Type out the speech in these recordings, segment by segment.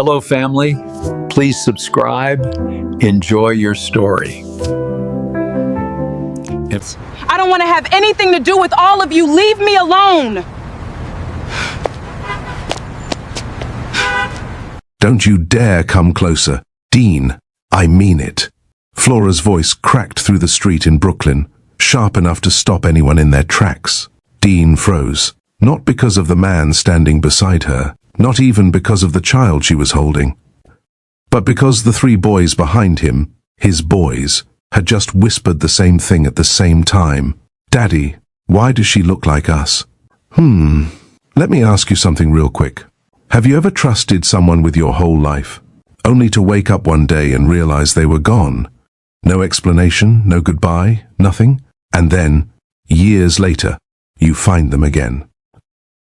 Hello, family. Please subscribe. Enjoy your story. I don't want to have anything to do with all of you. Leave me alone. Don't you dare come closer. Dean, I mean it. Flora's voice cracked through the street in Brooklyn, sharp enough to stop anyone in their tracks. Dean froze, not because of the man standing beside her, not even because of the child she was holding, but because the three boys behind him, his boys, had just whispered the same thing at the same time. Daddy, why does she look like us? Let me ask you something real quick. Have you ever trusted someone with your whole life, only to wake up one day and realize they were gone? No explanation, no goodbye, nothing, and then, years later, you find them again.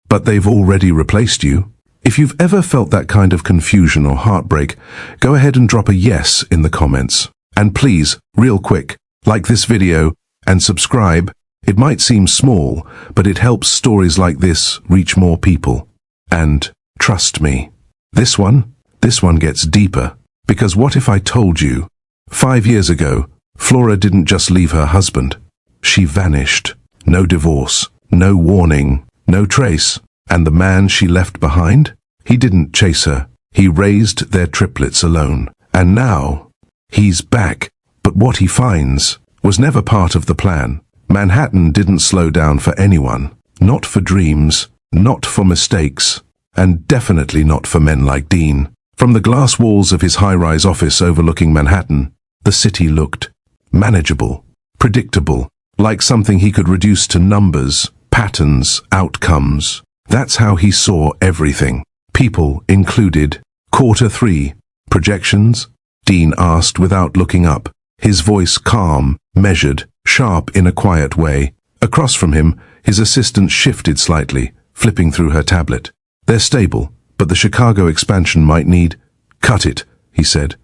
But they've already replaced you. If you've ever felt that kind of confusion or heartbreak, go ahead and drop a yes in the comments. And please, real quick, like this video and subscribe. It might seem small, but it helps stories like this reach more people. And trust me, this one gets deeper. Because what if I told you, 5 years ago, Flora didn't just leave her husband. She vanished. No divorce, no warning, no trace. And the man she left behind? He didn't chase her. He raised their triplets alone. And now, he's back. But what he finds was never part of the plan. Manhattan didn't slow down for anyone. Not for dreams, not for mistakes, and definitely not for men like Dean. From the glass walls of his high-rise office overlooking Manhattan, the city looked manageable, predictable, like something he could reduce to numbers, patterns, outcomes. That's how he saw everything. People included. Q3. Projections? Dean asked without looking up, his voice calm, measured, sharp in a quiet way. Across from him, his assistant shifted slightly, flipping through her tablet. They're stable, but the Chicago expansion might need... Cut it, he said,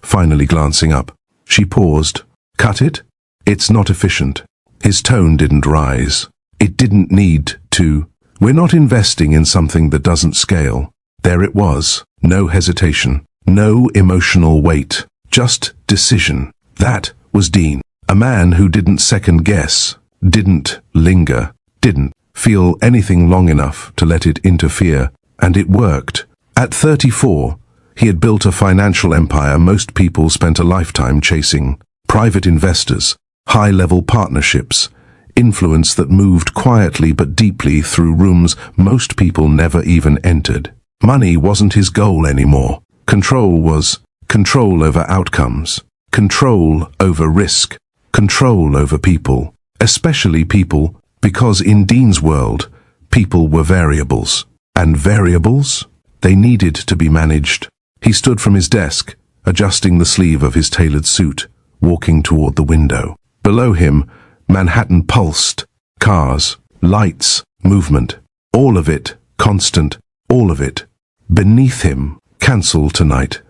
finally glancing up. She paused. Cut it? It's not efficient. His tone didn't rise. It didn't need to. We're not investing in something that doesn't scale. There it was. No hesitation. No emotional weight. Just decision. That was Dean. A man who didn't second guess, didn't linger, didn't feel anything long enough to let it interfere. And it worked. At 34, he had built a financial empire most people spent a lifetime chasing. Private investors, high-level partnerships, influence that moved quietly but deeply through rooms most people never even entered. Money wasn't his goal anymore. Control was control over outcomes, control over risk, control over people, especially people, because in Dean's world, people were variables. And variables? They needed to be managed. He stood from his desk, adjusting the sleeve of his tailored suit, walking toward the window. Below him, Manhattan pulsed. Cars, lights, movement. All of it, constant, all of it. Beneath him, cancel tonight,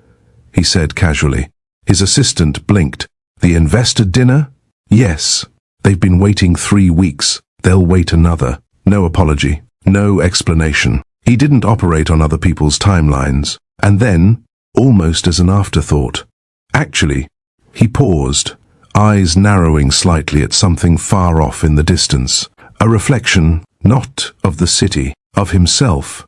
he said casually. His assistant blinked. The investor dinner? Yes. They've been waiting 3 weeks. They'll wait another. No apology. No explanation. He didn't operate on other people's timelines. And then, almost as an afterthought, actually, he paused, eyes narrowing slightly at something far off in the distance. A reflection, not of the city, of himself.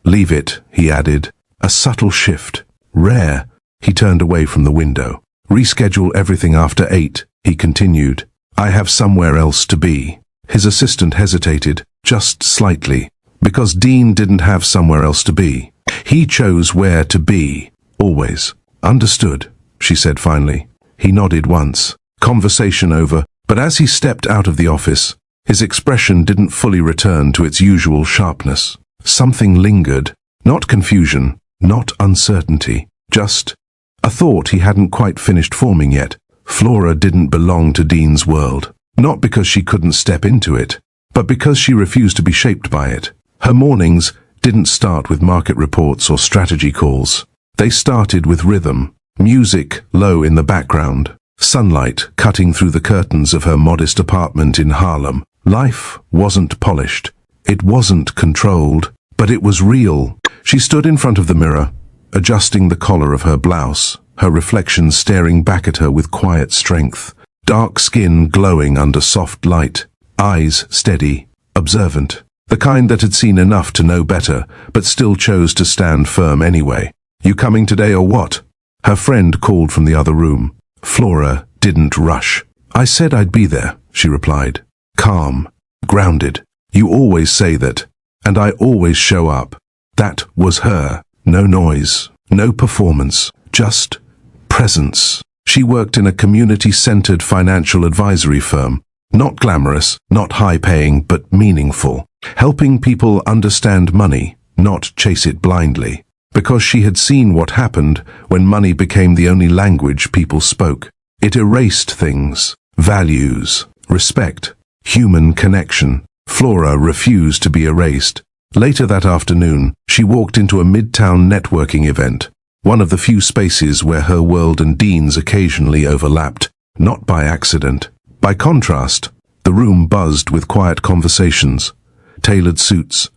Leave it, he added. A subtle shift. Rare. He turned away from the window. Reschedule everything after 8, he continued. I have somewhere else to be. His assistant hesitated, just slightly. Because Dean didn't have somewhere else to be. He chose where to be. Always. Understood, she said finally. He nodded once. Conversation over. But as he stepped out of the office, his expression didn't fully return to its usual sharpness. Something lingered. Not confusion, not uncertainty. Just a thought he hadn't quite finished forming yet. Flora didn't belong to Dean's world. Not because she couldn't step into it, but because she refused to be shaped by it. Her mornings didn't start with market reports or strategy calls. They started with rhythm, music low in the background, sunlight cutting through the curtains of her modest apartment in Harlem. Life wasn't polished. It wasn't controlled, but it was real. She stood in front of the mirror, adjusting the collar of her blouse, her reflection staring back at her with quiet strength. Dark skin glowing under soft light, eyes steady, observant. The kind that had seen enough to know better, but still chose to stand firm anyway. "You coming today or what?" Her friend called from the other room. Flora didn't rush. "I said I'd be there," she replied. Calm, grounded. "You always say that, and I always show up." That was her. No noise, no performance, just presence. She worked in a community-centered financial advisory firm. Not glamorous, not high-paying, but meaningful. Helping people understand money, not chase it blindly. Because she had seen what happened when money became the only language people spoke. It erased things, values, respect, human connection. Flora refused to be erased. Later that afternoon, she walked into a midtown networking event, one of the few spaces where her world and Dean's occasionally overlapped, not by accident. By contrast, the room buzzed with quiet conversations, tailored suits,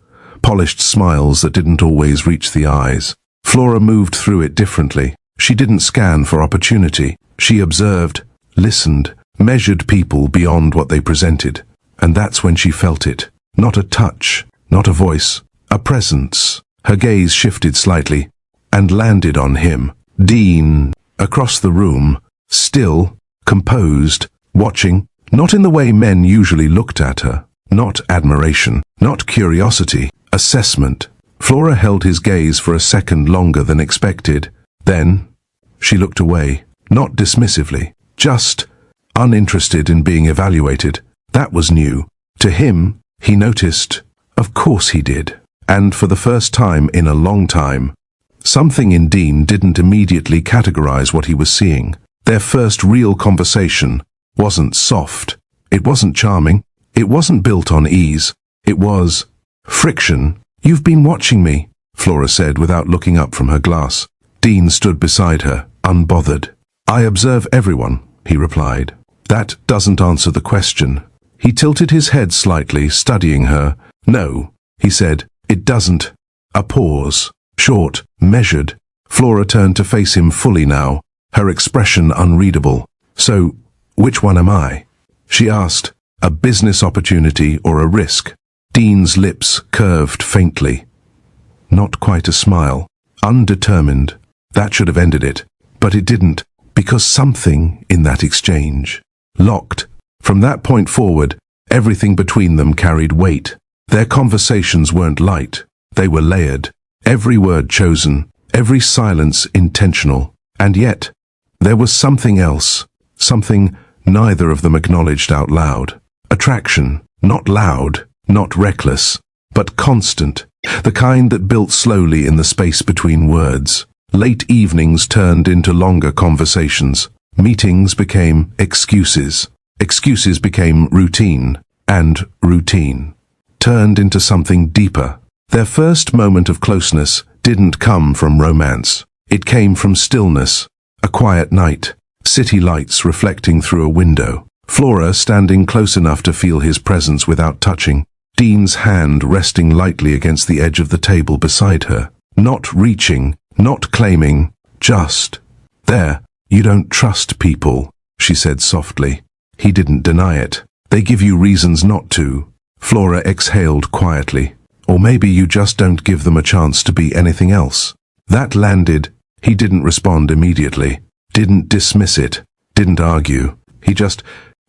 polished smiles that didn't always reach the eyes. Flora moved through it differently. She didn't scan for opportunity. She observed, listened, measured people beyond what they presented. And that's when she felt it. Not a touch, not a voice, a presence. Her gaze shifted slightly and landed on him. Dean, across the room, still, composed, watching, not in the way men usually looked at her. Not admiration, not curiosity, assessment. Flora held his gaze for a second longer than expected. Then, she looked away, not dismissively, just uninterested in being evaluated. That was new. To him, he noticed. Of course he did. And for the first time in a long time, something in Dean didn't immediately categorize what he was seeing. Their first real conversation wasn't soft. It wasn't charming. It wasn't built on ease. It was friction. "You've been watching me," Flora said without looking up from her glass. Dean stood beside her, unbothered. "I observe everyone," he replied. "That doesn't answer the question." He tilted his head slightly, studying her. "No," he said, "it doesn't." A pause. Short, measured. Flora turned to face him fully now, her expression unreadable. "So, which one am I?" she asked. "A business opportunity or a risk?" Dean's lips curved faintly. Not quite a smile. Undetermined. That should have ended it. But it didn't, because something in that exchange locked. From that point forward, everything between them carried weight. Their conversations weren't light. They were layered. Every word chosen, every silence intentional. And yet, there was something else. Something neither of them acknowledged out loud. Attraction. Not loud. Not reckless, but constant, the kind that built slowly in the space between words. Late evenings turned into longer conversations. Meetings became excuses. Excuses became routine, and routine turned into something deeper. Their first moment of closeness didn't come from romance. It came from stillness, a quiet night, city lights reflecting through a window. Flora standing close enough to feel his presence without touching. Dean's hand resting lightly against the edge of the table beside her. Not reaching, not claiming, just there. "You don't trust people," she said softly. He didn't deny it. "They give you reasons not to." Flora exhaled quietly. "Or maybe you just don't give them a chance to be anything else." That landed. He didn't respond immediately, didn't dismiss it, didn't argue. He just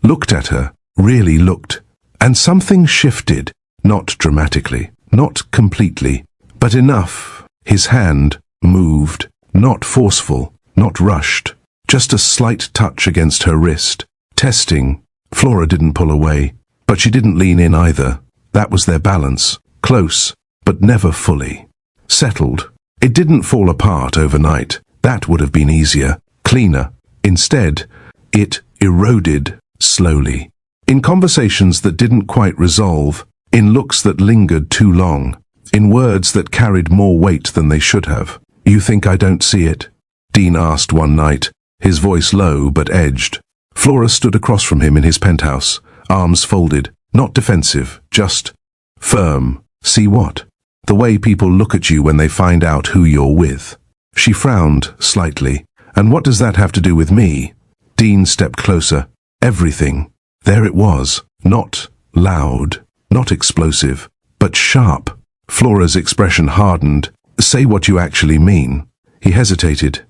looked at her, really looked. And something shifted. Not dramatically, not completely, but enough. His hand moved, not forceful, not rushed, just a slight touch against her wrist. Testing. Flora didn't pull away, but she didn't lean in either. That was their balance. Close, but never fully. Settled. It didn't fall apart overnight. That would have been easier, cleaner. Instead, it eroded slowly. In conversations that didn't quite resolve, in looks that lingered too long, in words that carried more weight than they should have. "You think I don't see it?" Dean asked one night, his voice low but edged. Flora stood across from him in his penthouse, arms folded, not defensive, just firm. "See what?" "The way people look at you when they find out who you're with." She frowned slightly. And what does that have to do with me? Dean stepped closer. Everything. There it was. Not loud, not explosive, but sharp. Flora's expression hardened. Say what you actually mean. He hesitated,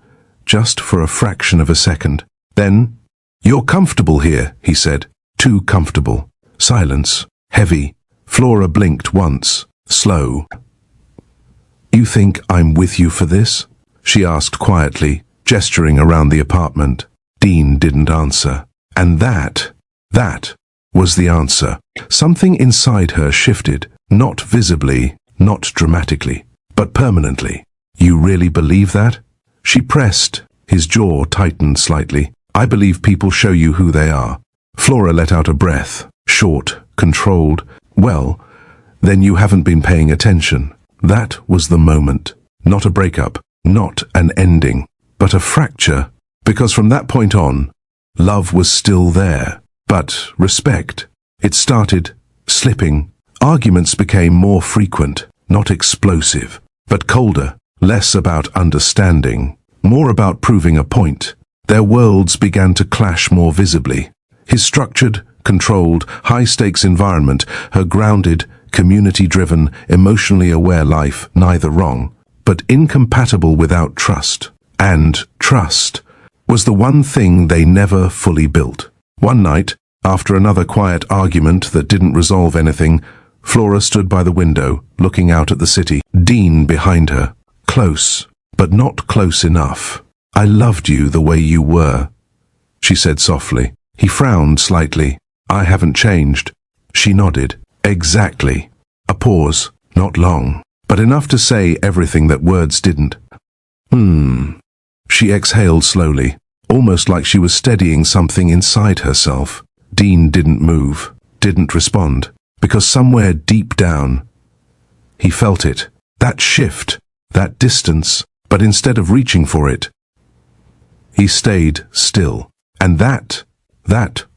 just for a fraction of a second. Then, you're comfortable here, he said. Too comfortable. Silence. Heavy. Flora blinked once. Slow. You think I'm with you for this? She asked quietly, gesturing around the apartment. Dean didn't answer. And that was the answer. Something inside her shifted, not visibly, not dramatically, but permanently. You really believe that? She pressed. His jaw tightened slightly. I believe people show you who they are. Flora let out a breath, short, controlled. Well, then you haven't been paying attention. That was the moment. Not a breakup, not an ending, but a fracture. Because from that point on, love was still there. But respect, it started slipping. Arguments became more frequent, not explosive, but colder, less about understanding, more about proving a point. Their worlds began to clash more visibly. His structured, controlled, high-stakes environment, her grounded, community-driven, emotionally aware life, neither wrong, but incompatible without trust. And trust was the one thing they never fully built. One night, after another quiet argument that didn't resolve anything, Flora stood by the window, looking out at the city. Dean behind her. Close, but not close enough. I loved you the way you were, she said softly. He frowned slightly. I haven't changed. She nodded. Exactly. A pause, not long, but enough to say everything that words didn't. She exhaled slowly, almost like she was steadying something inside herself. Dean didn't move, didn't respond, because somewhere deep down, he felt it, that shift, that distance, but instead of reaching for it, he stayed still. And that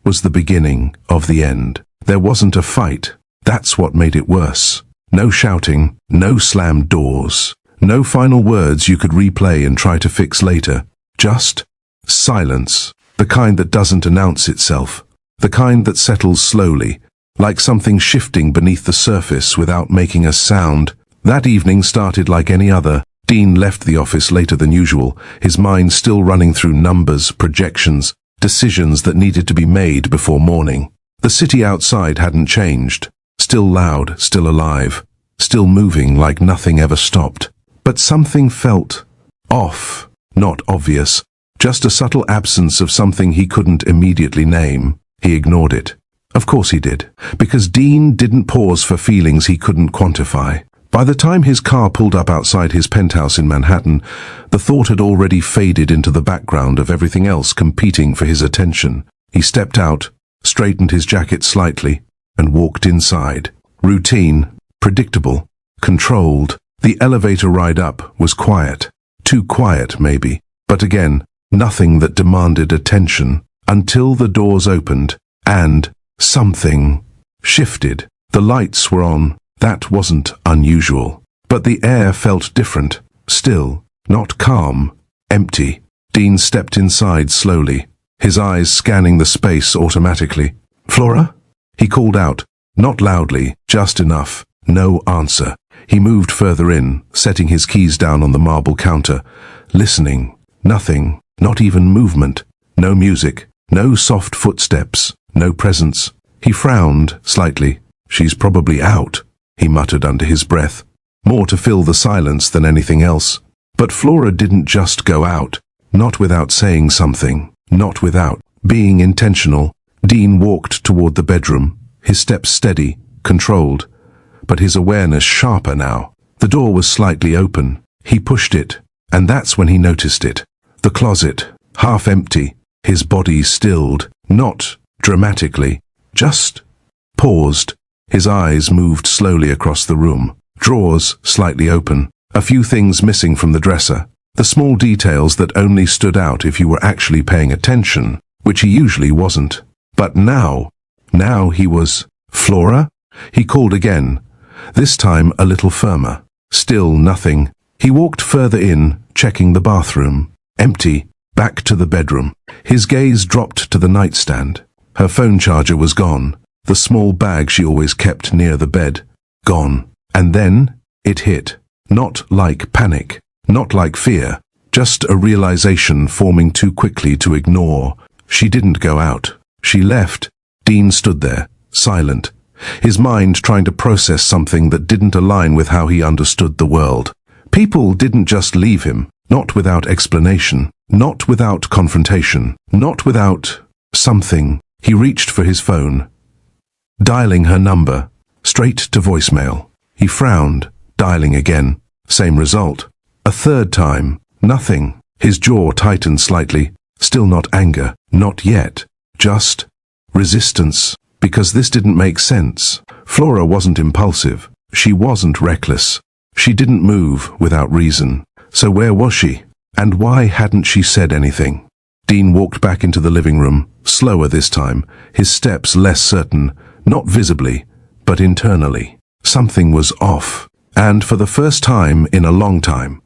was the beginning of the end. There wasn't a fight. That's what made it worse. No shouting, no slammed doors, no final words you could replay and try to fix later. Just silence, the kind that doesn't announce itself, the kind that settles slowly, like something shifting beneath the surface without making a sound. That evening started like any other. Dean left the office later than usual, his mind still running through numbers, projections, decisions that needed to be made before morning. The city outside hadn't changed. Still loud, still alive, still moving like nothing ever stopped. But something felt off, not obvious, just a subtle absence of something he couldn't immediately name. He ignored it. Of course he did, because Dean didn't pause for feelings he couldn't quantify. By the time his car pulled up outside his penthouse in Manhattan, the thought had already faded into the background of everything else competing for his attention. He stepped out, straightened his jacket slightly, and walked inside. Routine, predictable, controlled. The elevator ride up was quiet. Too quiet, maybe. But again, nothing that demanded attention, until the doors opened, and something shifted. The lights were on. That wasn't unusual. But the air felt different. Still, not calm, empty. Dean stepped inside slowly, his eyes scanning the space automatically. Flora? He called out, not loudly, just enough. No answer. He moved further in, setting his keys down on the marble counter, listening. Nothing, not even movement. No music, no soft footsteps, no presence. He frowned slightly. She's probably out, he muttered under his breath, more to fill the silence than anything else. But Flora didn't just go out, not without saying something, not without being intentional. Dean walked toward the bedroom, his steps steady, controlled, but his awareness sharper now. The door was slightly open. He pushed it, and that's when he noticed it. The closet, half empty, his body stilled, not dramatically, just paused. His eyes moved slowly across the room, drawers slightly open, a few things missing from the dresser, the small details that only stood out if you were actually paying attention, which he usually wasn't. But now he was. Flora? He called again, this time a little firmer. Still nothing. He walked further in, checking the bathroom. Empty. Back to the bedroom. His gaze dropped to the nightstand. Her phone charger was gone. The small bag she always kept near the bed. Gone. And then it hit. Not like panic. Not like fear. Just a realization forming too quickly to ignore. She didn't go out. She left. Dean stood there, silent, his mind trying to process something that didn't align with how he understood the world. People didn't just leave him, not without explanation, not without confrontation, not without something. He reached for his phone, dialing her number, straight to voicemail. He frowned, dialing again. Same result. A third time, nothing. His jaw tightened slightly. Still not anger, not yet. Just resistance. Because this didn't make sense. Flora wasn't impulsive. She wasn't reckless. She didn't move without reason. So where was she? And why hadn't she said anything? Dean walked back into the living room, slower this time, his steps less certain, not visibly, but internally. Something was off. And for the first time in a long time,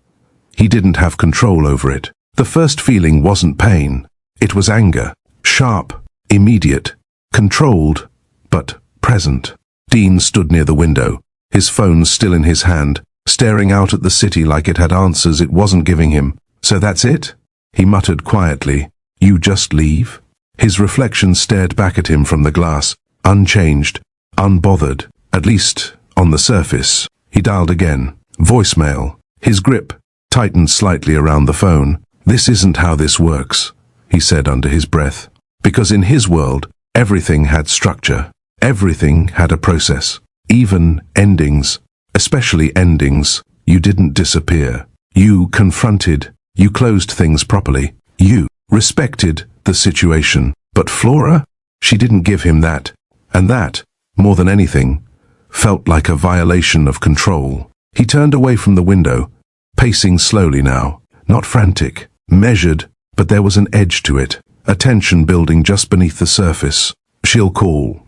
he didn't have control over it. The first feeling wasn't pain. It was anger. Sharp, immediate, controlled, but present. Dean stood near the window, his phone still in his hand, staring out at the city like it had answers it wasn't giving him. So that's it? He muttered quietly. You just leave? His reflection stared back at him from the glass, unchanged, unbothered, at least on the surface. He dialed again. Voicemail. His grip tightened slightly around the phone. This isn't how this works, he said under his breath. Because in his world, everything had structure. Everything had a process. Even endings. Especially endings. You didn't disappear. You confronted. You closed things properly. You respected the situation. But Flora? She didn't give him that. And that, more than anything, felt like a violation of control. He turned away from the window, pacing slowly now. Not frantic. Measured, but there was an edge to it. A tension building just beneath the surface. She'll call,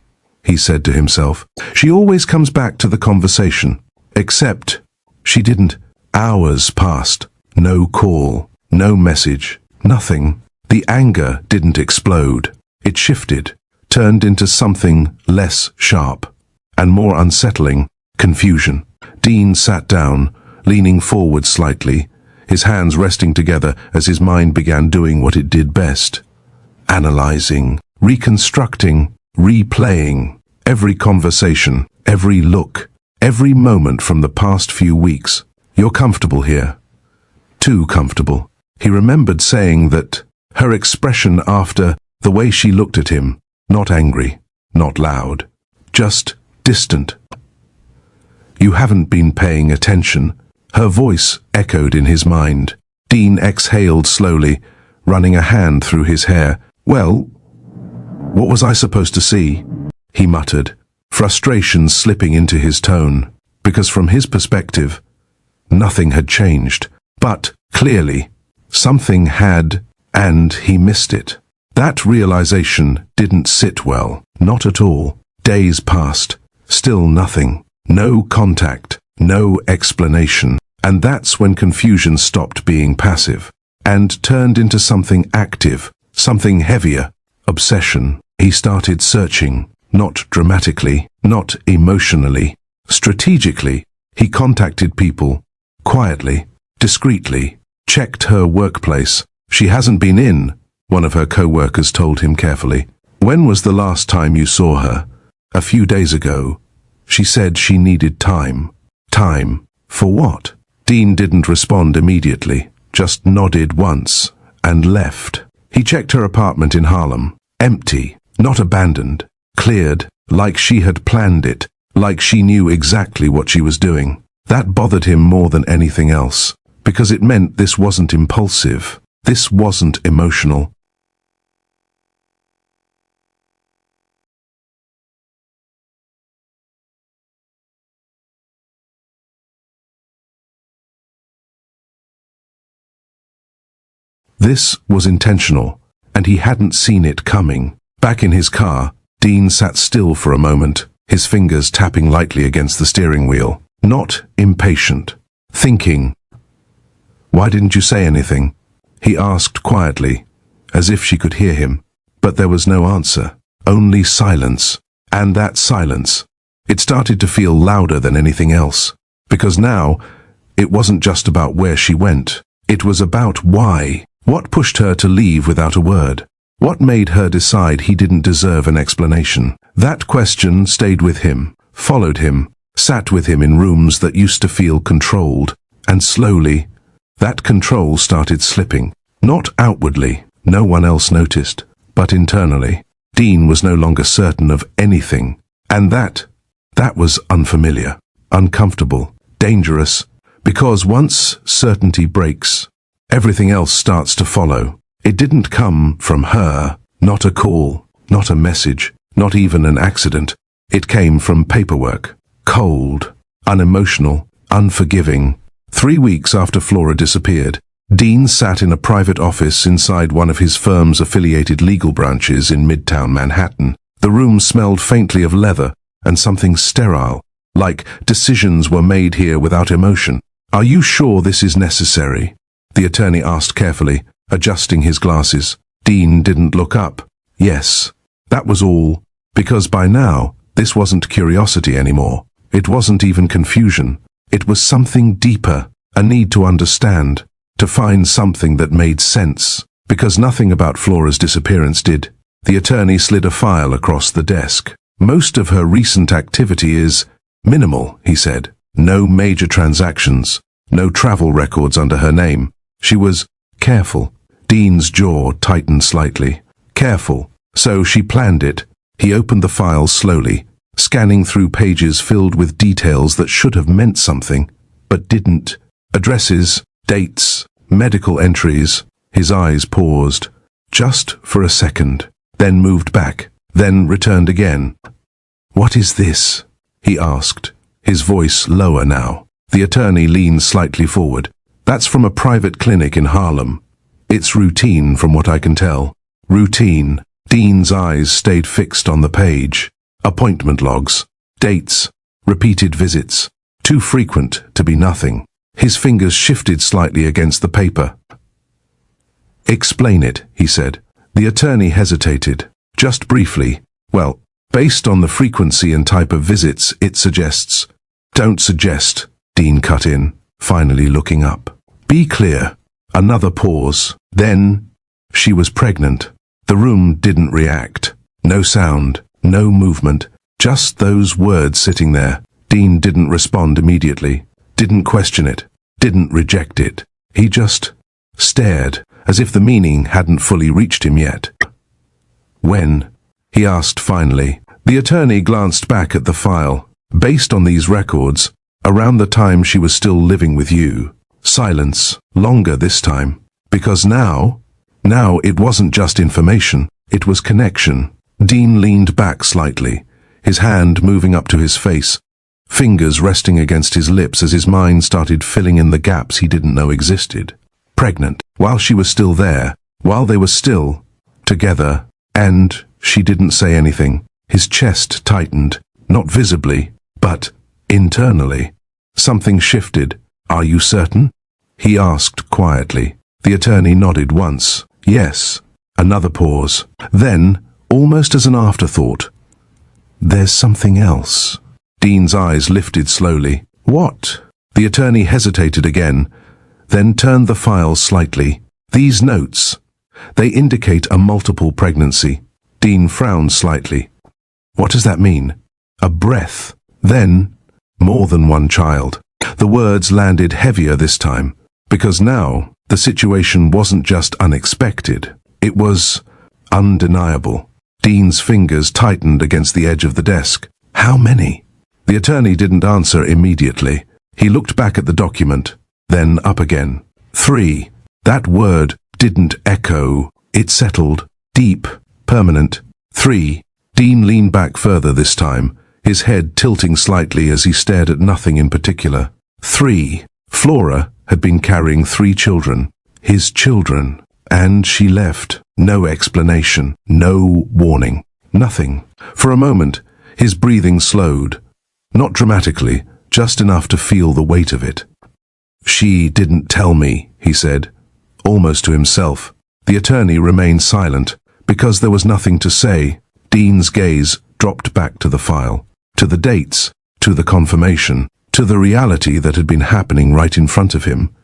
he said to himself. She always comes back to the conversation. Except, she didn't. Hours passed. No call. No message. Nothing. The anger didn't explode. It shifted, turned into something less sharp and more unsettling. Confusion. Dean sat down, leaning forward slightly, his hands resting together as his mind began doing what it did best. Analyzing, reconstructing, replaying. Every conversation, every look, every moment from the past few weeks. You're comfortable here. Too comfortable. He remembered saying that. Her expression after, the way she looked at him. Not angry, not loud. Just distant. You haven't been paying attention. Her voice echoed in his mind. Dean exhaled slowly, running a hand through his hair. Well, what was I supposed to see? He muttered, frustration slipping into his tone, because from his perspective, nothing had changed. But, clearly, something had, and he missed it. That realization didn't sit well, not at all. Days passed, still nothing. No contact, no explanation. And that's when confusion stopped being passive and turned into something active, something heavier. Obsession. He started searching, not dramatically, not emotionally. Strategically, he contacted people, quietly, discreetly, checked her workplace. She hasn't been in, one of her co-workers told him carefully. When was the last time you saw her? A few days ago. She said she needed time. Time. For what? Dean didn't respond immediately, just nodded once, and left. He checked her apartment in Harlem. Empty, not abandoned, cleared, like she had planned it, like she knew exactly what she was doing. That bothered him more than anything else, because it meant this wasn't impulsive. This wasn't emotional. This was intentional, and he hadn't seen it coming. Back in his car, Dean sat still for a moment, his fingers tapping lightly against the steering wheel. Not impatient. Thinking. Why didn't you say anything? He asked quietly, as if she could hear him. But there was no answer, only silence. And that silence, it started to feel louder than anything else. Because now, it wasn't just about where she went. It was about why. What pushed her to leave without a word? What made her decide he didn't deserve an explanation? That question stayed with him, followed him, sat with him in rooms that used to feel controlled. And slowly, that control started slipping. Not outwardly, no one else noticed, but internally. Dean was no longer certain of anything. And that was unfamiliar, uncomfortable, dangerous, because once certainty breaks, everything else starts to follow. It didn't come from her, not a call, not a message, not even an accident. It came from paperwork, cold, unemotional, unforgiving. 3 weeks after Flora disappeared, Dean sat in a private office inside one of his firm's affiliated legal branches in Midtown Manhattan. The room smelled faintly of leather and something sterile, like decisions were made here without emotion. "Are you sure this is necessary?" the attorney asked carefully, adjusting his glasses. Dean didn't look up. Yes, that was all, because by now, this wasn't curiosity anymore. It wasn't even confusion. It was something deeper, a need to understand, to find something that made sense. Because nothing about Flora's disappearance did. The attorney slid a file across the desk. "Most of her recent activity is minimal," he said. "No major transactions, no travel records under her name. She was careful." Dean's jaw tightened slightly. Careful. So she planned it. He opened the file slowly, scanning through pages filled with details that should have meant something, but didn't. Addresses, dates, medical entries. His eyes paused, just for a second, then moved back, then returned again. "What is this?" he asked, his voice lower now. The attorney leaned slightly forward. "That's from a private clinic in Harlem. It's routine from what I can tell." Routine. Dean's eyes stayed fixed on the page. Appointment logs, dates, repeated visits, too frequent to be nothing. His fingers shifted slightly against the paper. "Explain it," he said. The attorney hesitated, just briefly. "Well, based on the frequency and type of visits, it suggests—" "Don't suggest," Dean cut in, finally looking up. "Be clear." Another pause. Then, she was pregnant. The room didn't react. No sound, no movement, just those words sitting there. Dean didn't respond immediately, didn't question it, didn't reject it. He just stared, as if the meaning hadn't fully reached him yet. "When?" he asked finally. The attorney glanced back at the file. "Based on these records, around the time she was still living with you." Silence, longer this time. Because now it wasn't just information, it was connection. Dean leaned back slightly, his hand moving up to his face, fingers resting against his lips as his mind started filling in the gaps he didn't know existed. Pregnant, while she was still there, while they were still together, and she didn't say anything. His chest tightened, not visibly, but internally. Something shifted. "Are you certain?" he asked quietly. The attorney nodded once. "Yes." Another pause. Then, almost as an afterthought, "There's something else." Dean's eyes lifted slowly. "What?" The attorney hesitated again, then turned the file slightly. "These notes, they indicate a multiple pregnancy." Dean frowned slightly. "What does that mean?" "A breath. Then, more than one child." The words landed heavier this time, because now the situation wasn't just unexpected. It was undeniable. Dean's fingers tightened against the edge of the desk. "How many?" The attorney didn't answer immediately. He looked back at the document, then up again. 3. That word didn't echo. It settled, deep, permanent. 3. Dean leaned back further this time, his head tilting slightly as he stared at nothing in particular. 3. Flora had been carrying 3 children. His children. And she left. No explanation. No warning. Nothing. For a moment, his breathing slowed. Not dramatically, just enough to feel the weight of it. She didn't tell me, he said, almost to himself. The attorney remained silent, because there was nothing to say. Dean's gaze dropped back to the file, to the dates, to the confirmation, to the reality that had been happening right in front of him.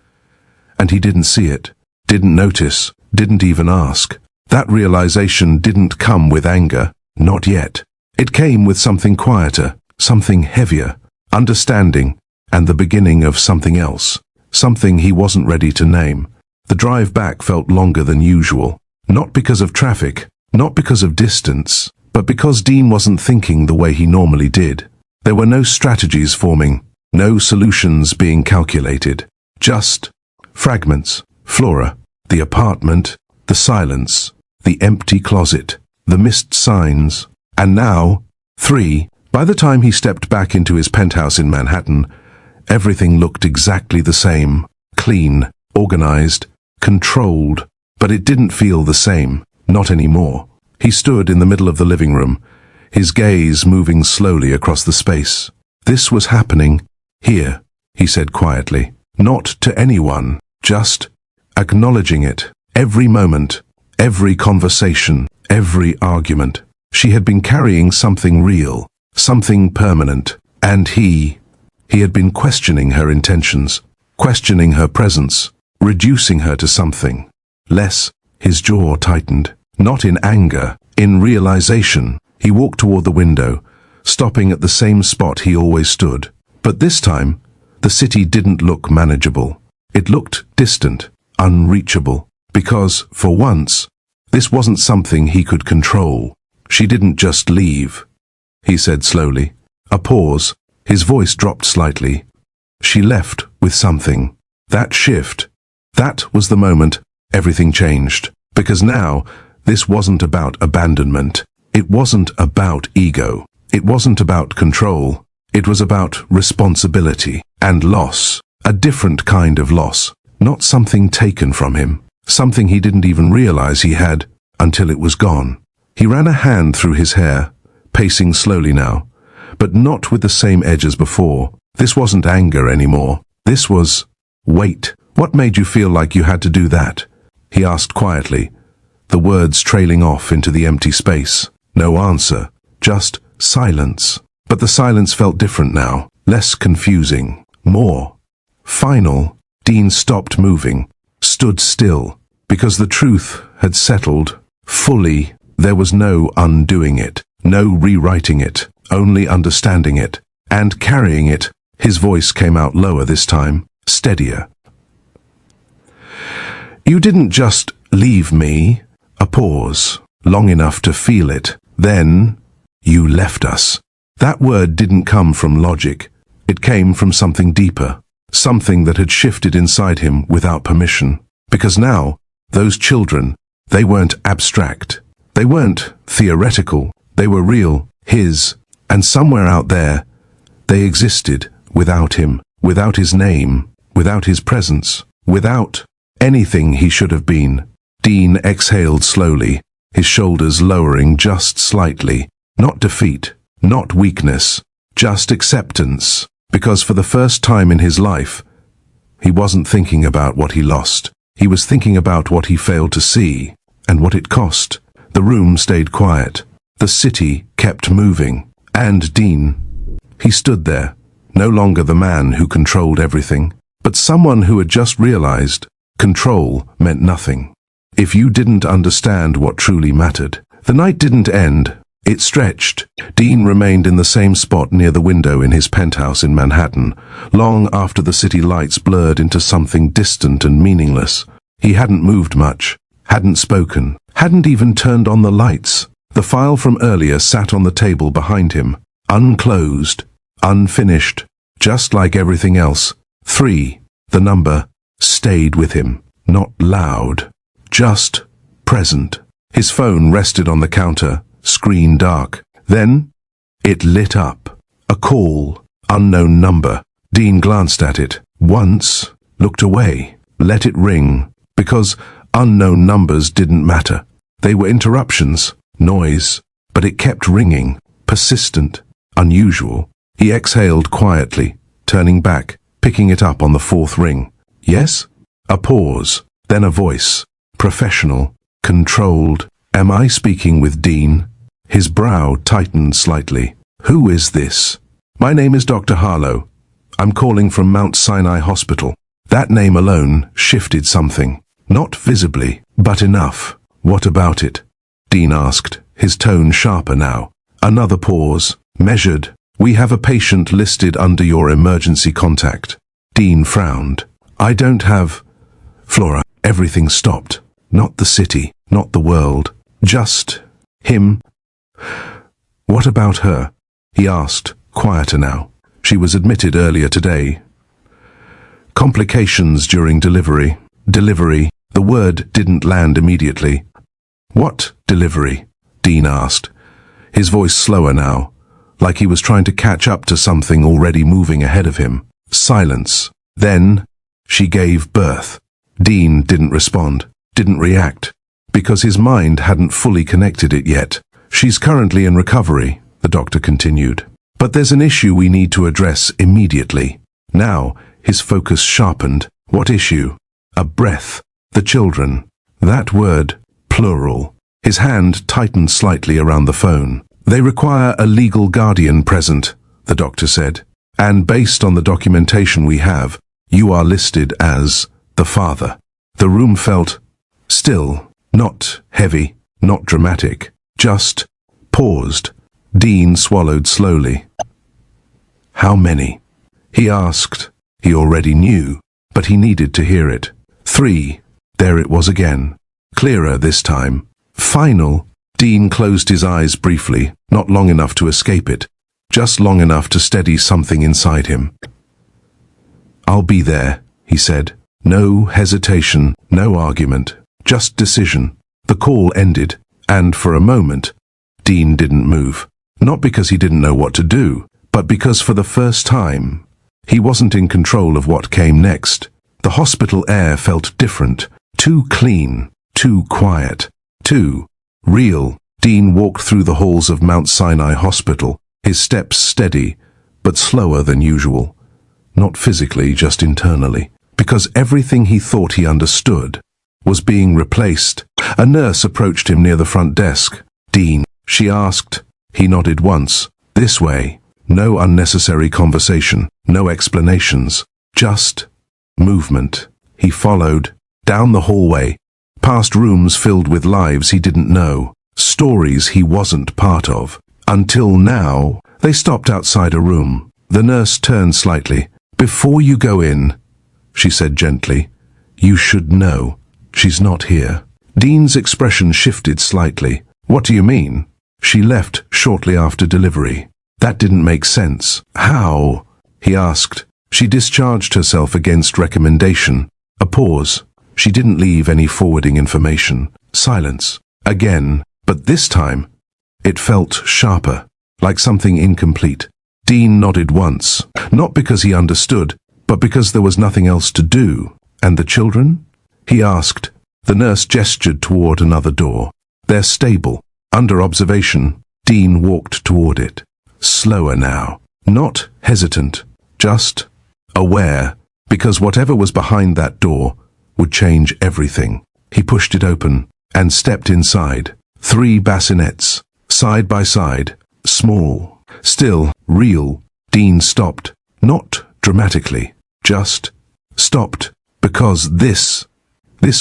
And he didn't see it, didn't notice, didn't even ask. That realization didn't come with anger, not yet. It came with something quieter, something heavier, understanding, and the beginning of something else, something he wasn't ready to name. The drive back felt longer than usual, not because of traffic, not because of distance, but because Dean wasn't thinking the way he normally did. There were no strategies forming, no solutions being calculated, just fragments. Flora, the apartment, the silence, the empty closet, the missed signs, and now, 3. By the time he stepped back into his penthouse in Manhattan, everything looked exactly the same, clean, organized, controlled, but it didn't feel the same, not anymore. He stood in the middle of the living room, his gaze moving slowly across the space. This was happening here, he said quietly, not to anyone, just acknowledging it. Every moment, every conversation, every argument. She had been carrying something real, something permanent, and he had been questioning her intentions, questioning her presence, reducing her to something less. His jaw tightened, not in anger, in realization. He walked toward the window, stopping at the same spot he always stood. But this time, the city didn't look manageable. It looked distant, unreachable, because, for once, this wasn't something he could control. She didn't just leave, he said slowly. A pause. His voice dropped slightly. She left with something. That shift, that was the moment everything changed. Because now, this wasn't about abandonment. It wasn't about ego. It wasn't about control. It was about responsibility and loss. A different kind of loss. Not something taken from him. Something he didn't even realize he had until it was gone. He ran a hand through his hair, pacing slowly now, but not with the same edge as before. This wasn't anger anymore. This was weight. What made you feel like you had to do that? He asked quietly, the words trailing off into the empty space. No answer, just silence. But the silence felt different now, less confusing, more final. Dean stopped moving, stood still, because the truth had settled fully. There was no undoing it, no rewriting it, only understanding it and carrying it. His voice came out lower this time, steadier. You didn't just leave me. A pause, long enough to feel it. Then, you left us. That word didn't come from logic. It came from something deeper, something that had shifted inside him without permission. Because now, those children, they weren't abstract. They weren't theoretical. They were real, his, and somewhere out there, they existed without him, without his name, without his presence, without anything he should have been. Dean exhaled slowly, his shoulders lowering just slightly. Not defeat, not weakness, just acceptance. Because for the first time in his life, he wasn't thinking about what he lost. He was thinking about what he failed to see, and what it cost. The room stayed quiet. The city kept moving. And Dean, he stood there, no longer the man who controlled everything, but someone who had just realized control meant nothing if you didn't understand what truly mattered. The night didn't end. It stretched. Dean remained in the same spot near the window in his penthouse in Manhattan, long after the city lights blurred into something distant and meaningless. He hadn't moved much, hadn't spoken, hadn't even turned on the lights. The file from earlier sat on the table behind him, unclosed, unfinished, just like everything else. 3, the number, stayed with him, not loud, just present. His phone rested on the counter, screen dark. Then, it lit up. A call, unknown number. Dean glanced at it once, looked away, let it ring, because unknown numbers didn't matter. They were interruptions, noise, but it kept ringing, persistent, unusual. He exhaled quietly, turning back, picking it up on the 4th ring. Yes? A pause, then a voice. Professional, controlled. Am I speaking with Dean? His brow tightened slightly. Who is this? My name is Dr. Harlow. I'm calling from Mount Sinai Hospital. That name alone shifted something. Not visibly, but enough. What about it? Dean asked, his tone sharper now. Another pause, measured. We have a patient listed under your emergency contact. Dean frowned. I don't have... Flora, everything stopped. Not the city, not the world. Just him. What about her? He asked, quieter now. She was admitted earlier today. Complications during delivery. Delivery. The word didn't land immediately. What delivery? Dean asked, his voice slower now, like he was trying to catch up to something already moving ahead of him. Silence. Then, she gave birth. Dean didn't respond, didn't react, because his mind hadn't fully connected it yet. She's currently in recovery, the doctor continued. But there's an issue we need to address immediately. Now, his focus sharpened. What issue? A breath. The children. That word, plural. His hand tightened slightly around the phone. They require a legal guardian present, the doctor said. And based on the documentation we have, you are listed as the father. The room felt still, not heavy, not dramatic, just paused. Dean swallowed slowly. How many? He asked. He already knew, but he needed to hear it. 3. There it was again. Clearer this time. Final. Dean closed his eyes briefly, not long enough to escape it, just long enough to steady something inside him. I'll be there, he said. No hesitation, no argument, just decision. The call ended, and for a moment, Dean didn't move. Not because he didn't know what to do, but because for the first time, he wasn't in control of what came next. The hospital air felt different, too clean, too quiet, too real. Dean walked through the halls of Mount Sinai Hospital, his steps steady, but slower than usual. Not physically, just internally. Because everything he thought he understood was being replaced. A nurse approached him near the front desk. Dean, she asked. He nodded once. This way. No unnecessary conversation, no explanations, just movement. He followed, down the hallway, past rooms filled with lives he didn't know, stories he wasn't part of. Until now, they stopped outside a room. The nurse turned slightly. Before you go in, she said gently, you should know, she's not here. Dean's expression shifted slightly. What do you mean? She left shortly after delivery. That didn't make sense. How? He asked. She discharged herself against recommendation. A pause. She didn't leave any forwarding information. Silence. Again, but this time, it felt sharper, like something incomplete. Dean nodded once, not because he understood, but because there was nothing else to do. And the children? He asked. The nurse gestured toward another door. They're stable. Under observation. Dean walked toward it. Slower now. Not hesitant. Just aware. Because whatever was behind that door would change everything. He pushed it open and stepped inside. 3 bassinets. Side by side. Small. Still real. Dean stopped. Not dramatically. Just stopped. Because this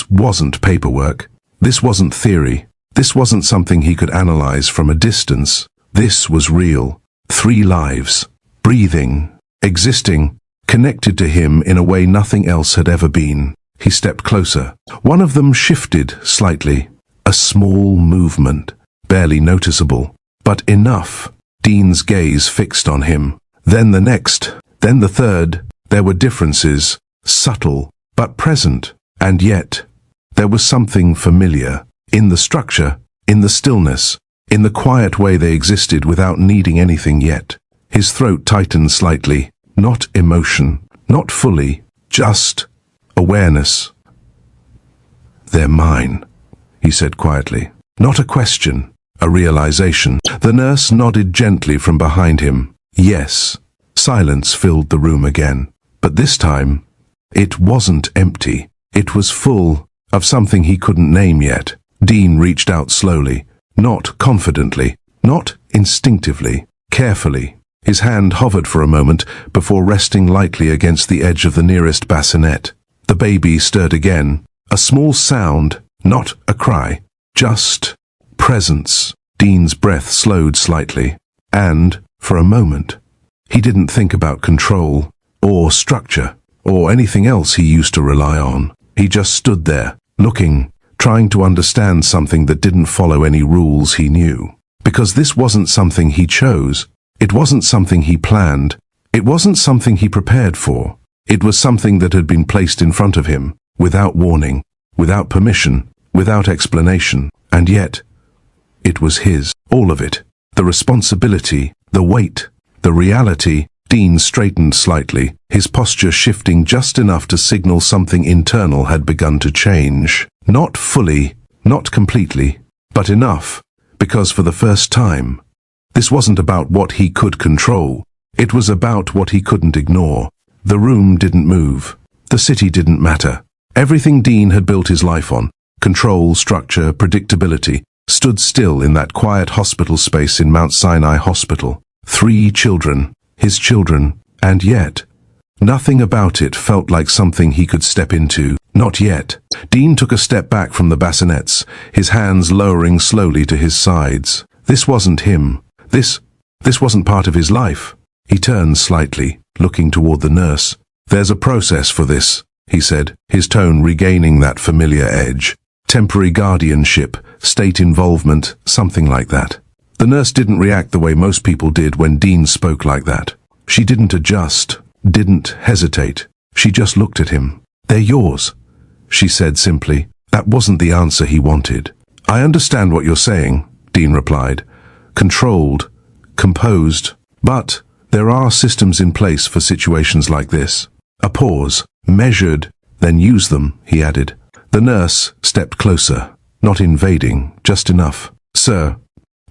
wasn't paperwork. This wasn't theory. This wasn't something he could analyze from a distance. This was real. 3 lives. Breathing. Existing. Connected to him in a way nothing else had ever been. He stepped closer. One of them shifted slightly. A small movement. Barely noticeable. But enough. Dean's gaze fixed on him. Then the next. Then the third. There were differences. Subtle, but present. And yet, there was something familiar. In the structure, in the stillness, in the quiet way they existed without needing anything yet. His throat tightened slightly. Not emotion, not fully, just awareness. They're mine, he said quietly. Not a question, a realization. The nurse nodded gently from behind him. Yes. Silence filled the room again. But this time, It wasn't empty. It was full of something he couldn't name yet. Dean reached out slowly, not confidently, not instinctively, carefully. His hand hovered for a moment before resting lightly against the edge of the nearest bassinet. The baby stirred again. A small sound, not a cry, just presence. Dean's breath slowed slightly, and, for a moment, he didn't think about control, or structure, or anything else he used to rely on. He just stood there, looking, trying to understand something that didn't follow any rules he knew. Because this wasn't something he chose. It wasn't something he planned. It wasn't something he prepared for. It was something that had been placed in front of him, without warning, without permission, without explanation, and yet, it was his, all of it. The responsibility, the weight, the reality. Dean straightened slightly, his posture shifting just enough to signal something internal had begun to change. Not fully, not completely, but enough, because for the first time, this wasn't about what he could control. It was about what he couldn't ignore. The room didn't move. The city didn't matter. Everything Dean had built his life on, control, structure, predictability, stood still in that quiet hospital space in Mount Sinai Hospital. 3 children, his children, and yet, nothing about it felt like something he could step into. Not yet. Dean took a step back from the bassinets, his hands lowering slowly to his sides. This wasn't him. This wasn't part of his life. He turned slightly, looking toward the nurse. "There's a process for this," he said, his tone regaining that familiar edge. Temporary guardianship, state involvement, something like that. The nurse didn't react the way most people did when Dean spoke like that. She didn't adjust, didn't hesitate. She just looked at him. "They're yours," she said simply. That wasn't the answer he wanted. "I understand what you're saying," Dean replied. Controlled, composed, but there are systems in place for situations like this. A pause, measured, then use them, he added. The nurse stepped closer, not invading, just enough. "Sir,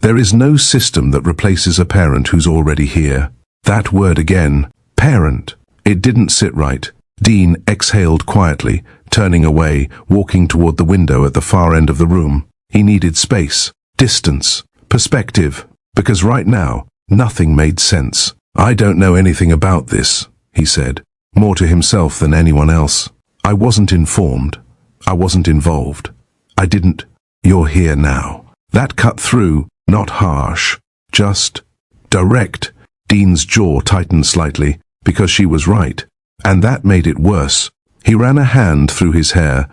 there is no system that replaces a parent who's already here." That word again, parent. It didn't sit right. Dean exhaled quietly, turning away, walking toward the window at the far end of the room. He needed space, distance, perspective, because right now, nothing made sense. "I don't know anything about this," he said, more to himself than anyone else. "I wasn't informed. I wasn't involved. I didn't. You're here now." That cut through, not harsh, just direct. Dean's jaw tightened slightly, because she was right, and that made it worse. He ran a hand through his hair,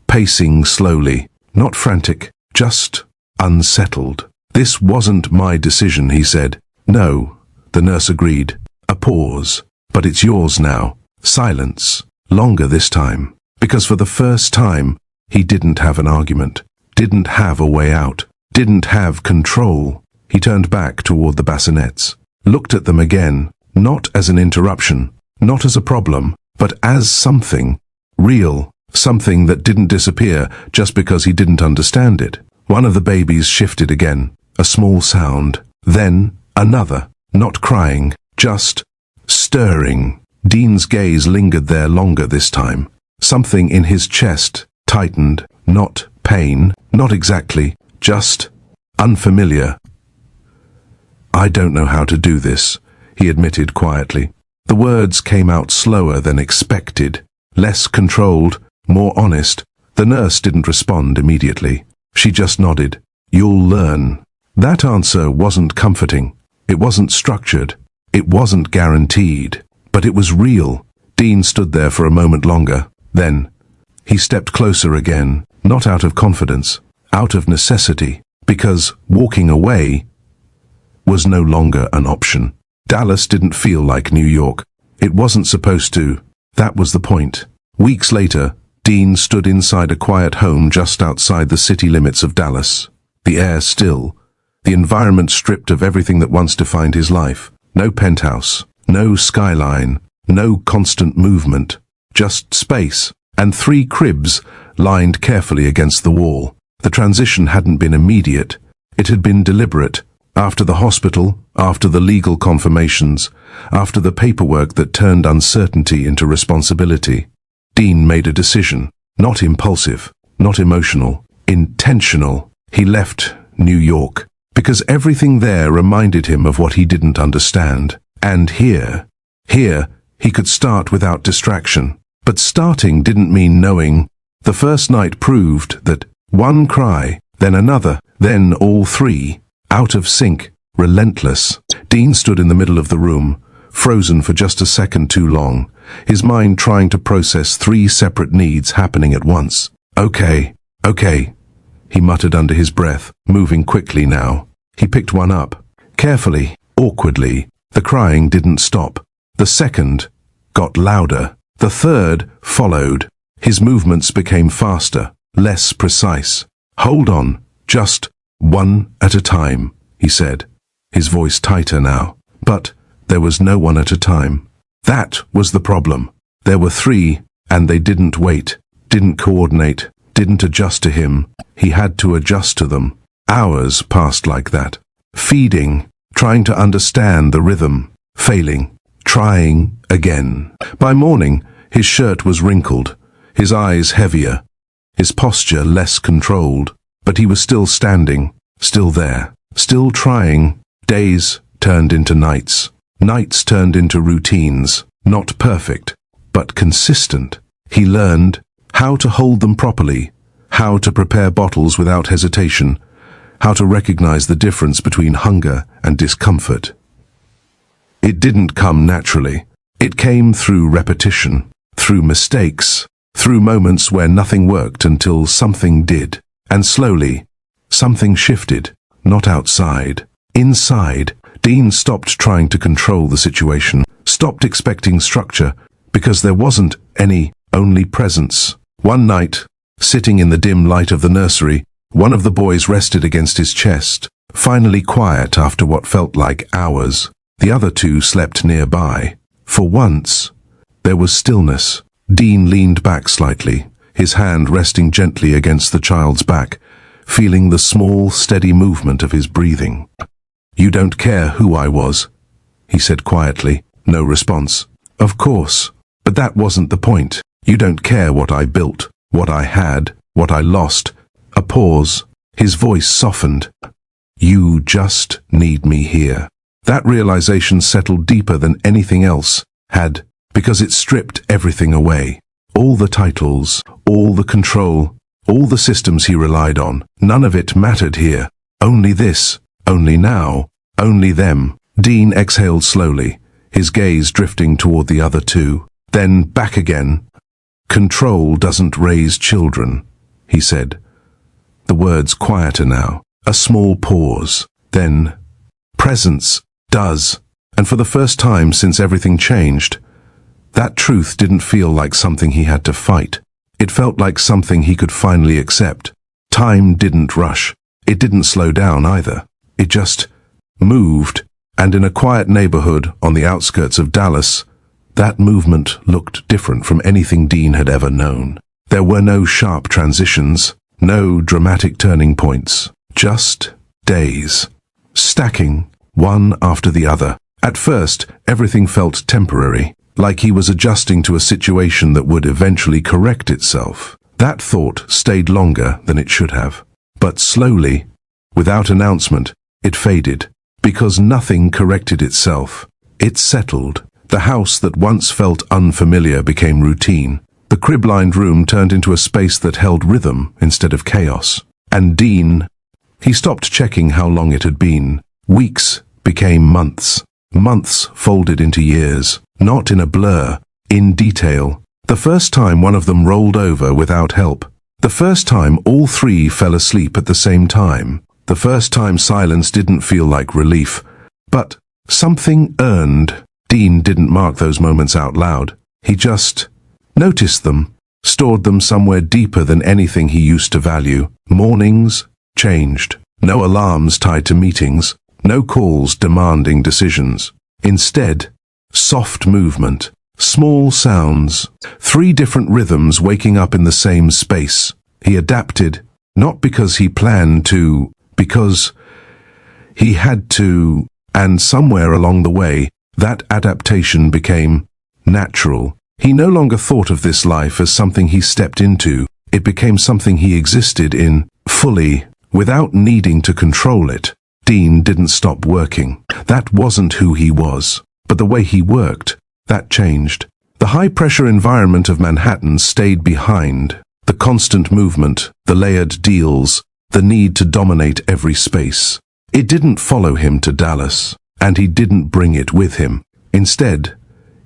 pacing slowly, not frantic, just unsettled. "This wasn't my decision," he said. "No," the nurse agreed. A pause. "But it's yours now." Silence. Longer this time. Because for the first time, he didn't have an argument, didn't have a way out, didn't have control. He turned back toward the bassinets, looked at them again, not as an interruption, not as a problem, but as something real, something that didn't disappear just because he didn't understand it. One of the babies shifted again, a small sound, then another, not crying, just stirring. Dean's gaze lingered there longer this time. Something in his chest tightened, not pain, not exactly, just unfamiliar. "I don't know how to do this," he admitted quietly. The words came out slower than expected, less controlled, more honest. The nurse didn't respond immediately. She just nodded. "You'll learn." That answer wasn't comforting. It wasn't structured. It wasn't guaranteed. But it was real. Dean stood there for a moment longer. Then, he stepped closer again, not out of confidence, out of necessity, because walking away was no longer an option. Dallas didn't feel like New York. It wasn't supposed to. That was the point. Weeks later, Dean stood inside a quiet home just outside the city limits of Dallas. The air still, the environment stripped of everything that once defined his life. No penthouse, no skyline, no constant movement, just space, and 3 cribs lined carefully against the wall. The transition hadn't been immediate. It had been deliberate. After the hospital, after the legal confirmations, after the paperwork that turned uncertainty into responsibility. Dean made a decision. Not impulsive, not emotional, intentional. He left New York because everything there reminded him of what he didn't understand. And here, he could start without distraction. But starting didn't mean knowing. The first night proved that one cry, then another, then all three, out of sync, relentless. Dean stood in the middle of the room, frozen for just a second too long, his mind trying to process three separate needs happening at once. Okay, he muttered under his breath, moving quickly now. He picked one up, carefully, awkwardly. The crying didn't stop. The second got louder. The third followed. His movements became faster, less precise. Hold on, just one at a time, he said, his voice tighter now. But there was no one at a time. That was the problem. There were three, and they didn't wait, didn't coordinate, didn't adjust to him. He had to adjust to them. Hours passed like that, feeding, trying to understand the rhythm, failing, trying again. By morning, his shirt was wrinkled, his eyes heavier, his posture less controlled, but he was still standing, still there, still trying. Days turned into nights. Nights turned into routines, not perfect, but consistent. He learned how to hold them properly, how to prepare bottles without hesitation, how to recognize the difference between hunger and discomfort. It didn't come naturally. It came through repetition, through mistakes, through moments where nothing worked until something did. And slowly, something shifted, not outside, inside. Dean stopped trying to control the situation, stopped expecting structure, because there wasn't any, only presence. One night, sitting in the dim light of the nursery, one of the boys rested against his chest, finally quiet after what felt like hours. The other two slept nearby. For once, there was stillness. Dean leaned back slightly, his hand resting gently against the child's back, feeling the small, steady movement of his breathing. "You don't care who I was," he said quietly. No response. "Of course, but that wasn't the point. You don't care what I built, what I had, what I lost." A pause. His voice softened. "You just need me here." That realization settled deeper than anything else had, because it stripped everything away. All the titles, all the control, all the systems he relied on. None of it mattered here. Only this, only now, only them. Dean exhaled slowly, his gaze drifting toward the other two, then back again. "Control doesn't raise children," he said. The words quieter now. A small pause. Then, "Presence does." And for the first time since everything changed, that truth didn't feel like something he had to fight. It felt like something he could finally accept. Time didn't rush. It didn't slow down either. It just moved, and in a quiet neighborhood on the outskirts of Dallas, that movement looked different from anything Dean had ever known. There were no sharp transitions, no dramatic turning points, just days, stacking one after the other. At first, everything felt temporary, like he was adjusting to a situation that would eventually correct itself. That thought stayed longer than it should have. But slowly, without announcement, it faded, because nothing corrected itself. It settled. The house that once felt unfamiliar became routine. The crib-lined room turned into a space that held rhythm instead of chaos. And Dean, he stopped checking how long it had been. Weeks became months. Months folded into years, not in a blur, in detail. The first time one of them rolled over without help. The first time all three fell asleep at the same time. The first time silence didn't feel like relief, but something earned. Dean didn't mark those moments out loud. He just noticed them, stored them somewhere deeper than anything he used to value. Mornings changed. No alarms tied to meetings. No calls demanding decisions. Instead, soft movement, small sounds, three different rhythms waking up in the same space. He adapted, not because he planned to, because he had to, and somewhere along the way, that adaptation became natural. He no longer thought of this life as something he stepped into. It became something he existed in, fully, without needing to control it. Dean didn't stop working. That wasn't who he was. But the way he worked, that changed. The high-pressure environment of Manhattan stayed behind. The constant movement, the layered deals, the need to dominate every space. It didn't follow him to Dallas, and he didn't bring it with him. Instead,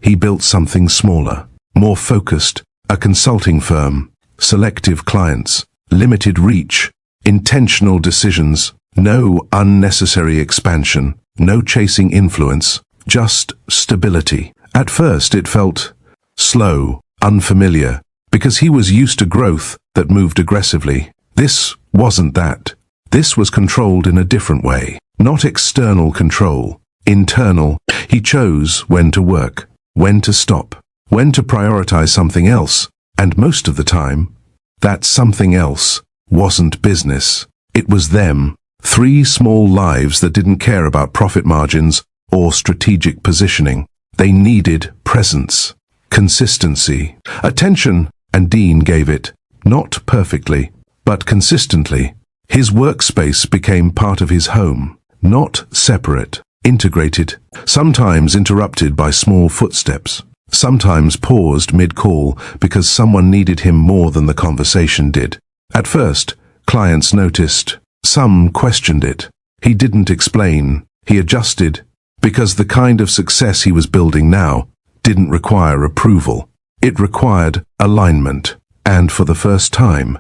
he built something smaller, more focused, a consulting firm, selective clients, limited reach, intentional decisions, no unnecessary expansion, no chasing influence, just stability. At first it felt slow, unfamiliar, because he was used to growth that moved aggressively. This wasn't that. This was controlled in a different way. Not external control, internal. He chose when to work, when to stop, when to prioritize something else, and most of the time, that something else wasn't business. It was them. 3 small lives that didn't care about profit margins or strategic positioning. They needed presence, consistency, attention, and Dean gave it, not perfectly, but consistently. His workspace became part of his home, not separate, integrated, sometimes interrupted by small footsteps, sometimes paused mid-call because someone needed him more than the conversation did. At first, clients noticed. Some questioned it. He didn't explain. He adjusted, because the kind of success he was building now didn't require approval. It required alignment. And for the first time,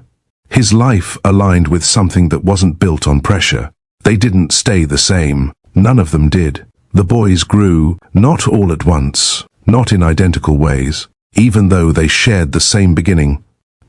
his life aligned with something that wasn't built on pressure. They didn't stay the same. None of them did. The boys grew, not all at once, not in identical ways. Even though they shared the same beginning,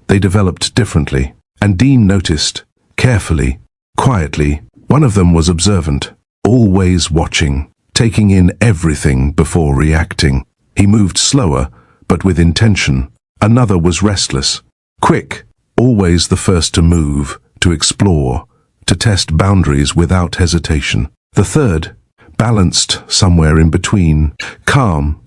they developed differently. And Dean noticed, carefully, quietly. One of them was observant, always watching, taking in everything before reacting. He moved slower, but with intention. Another was restless, quick, always the first to move, to explore, to test boundaries without hesitation. The third, balanced somewhere in between, calm,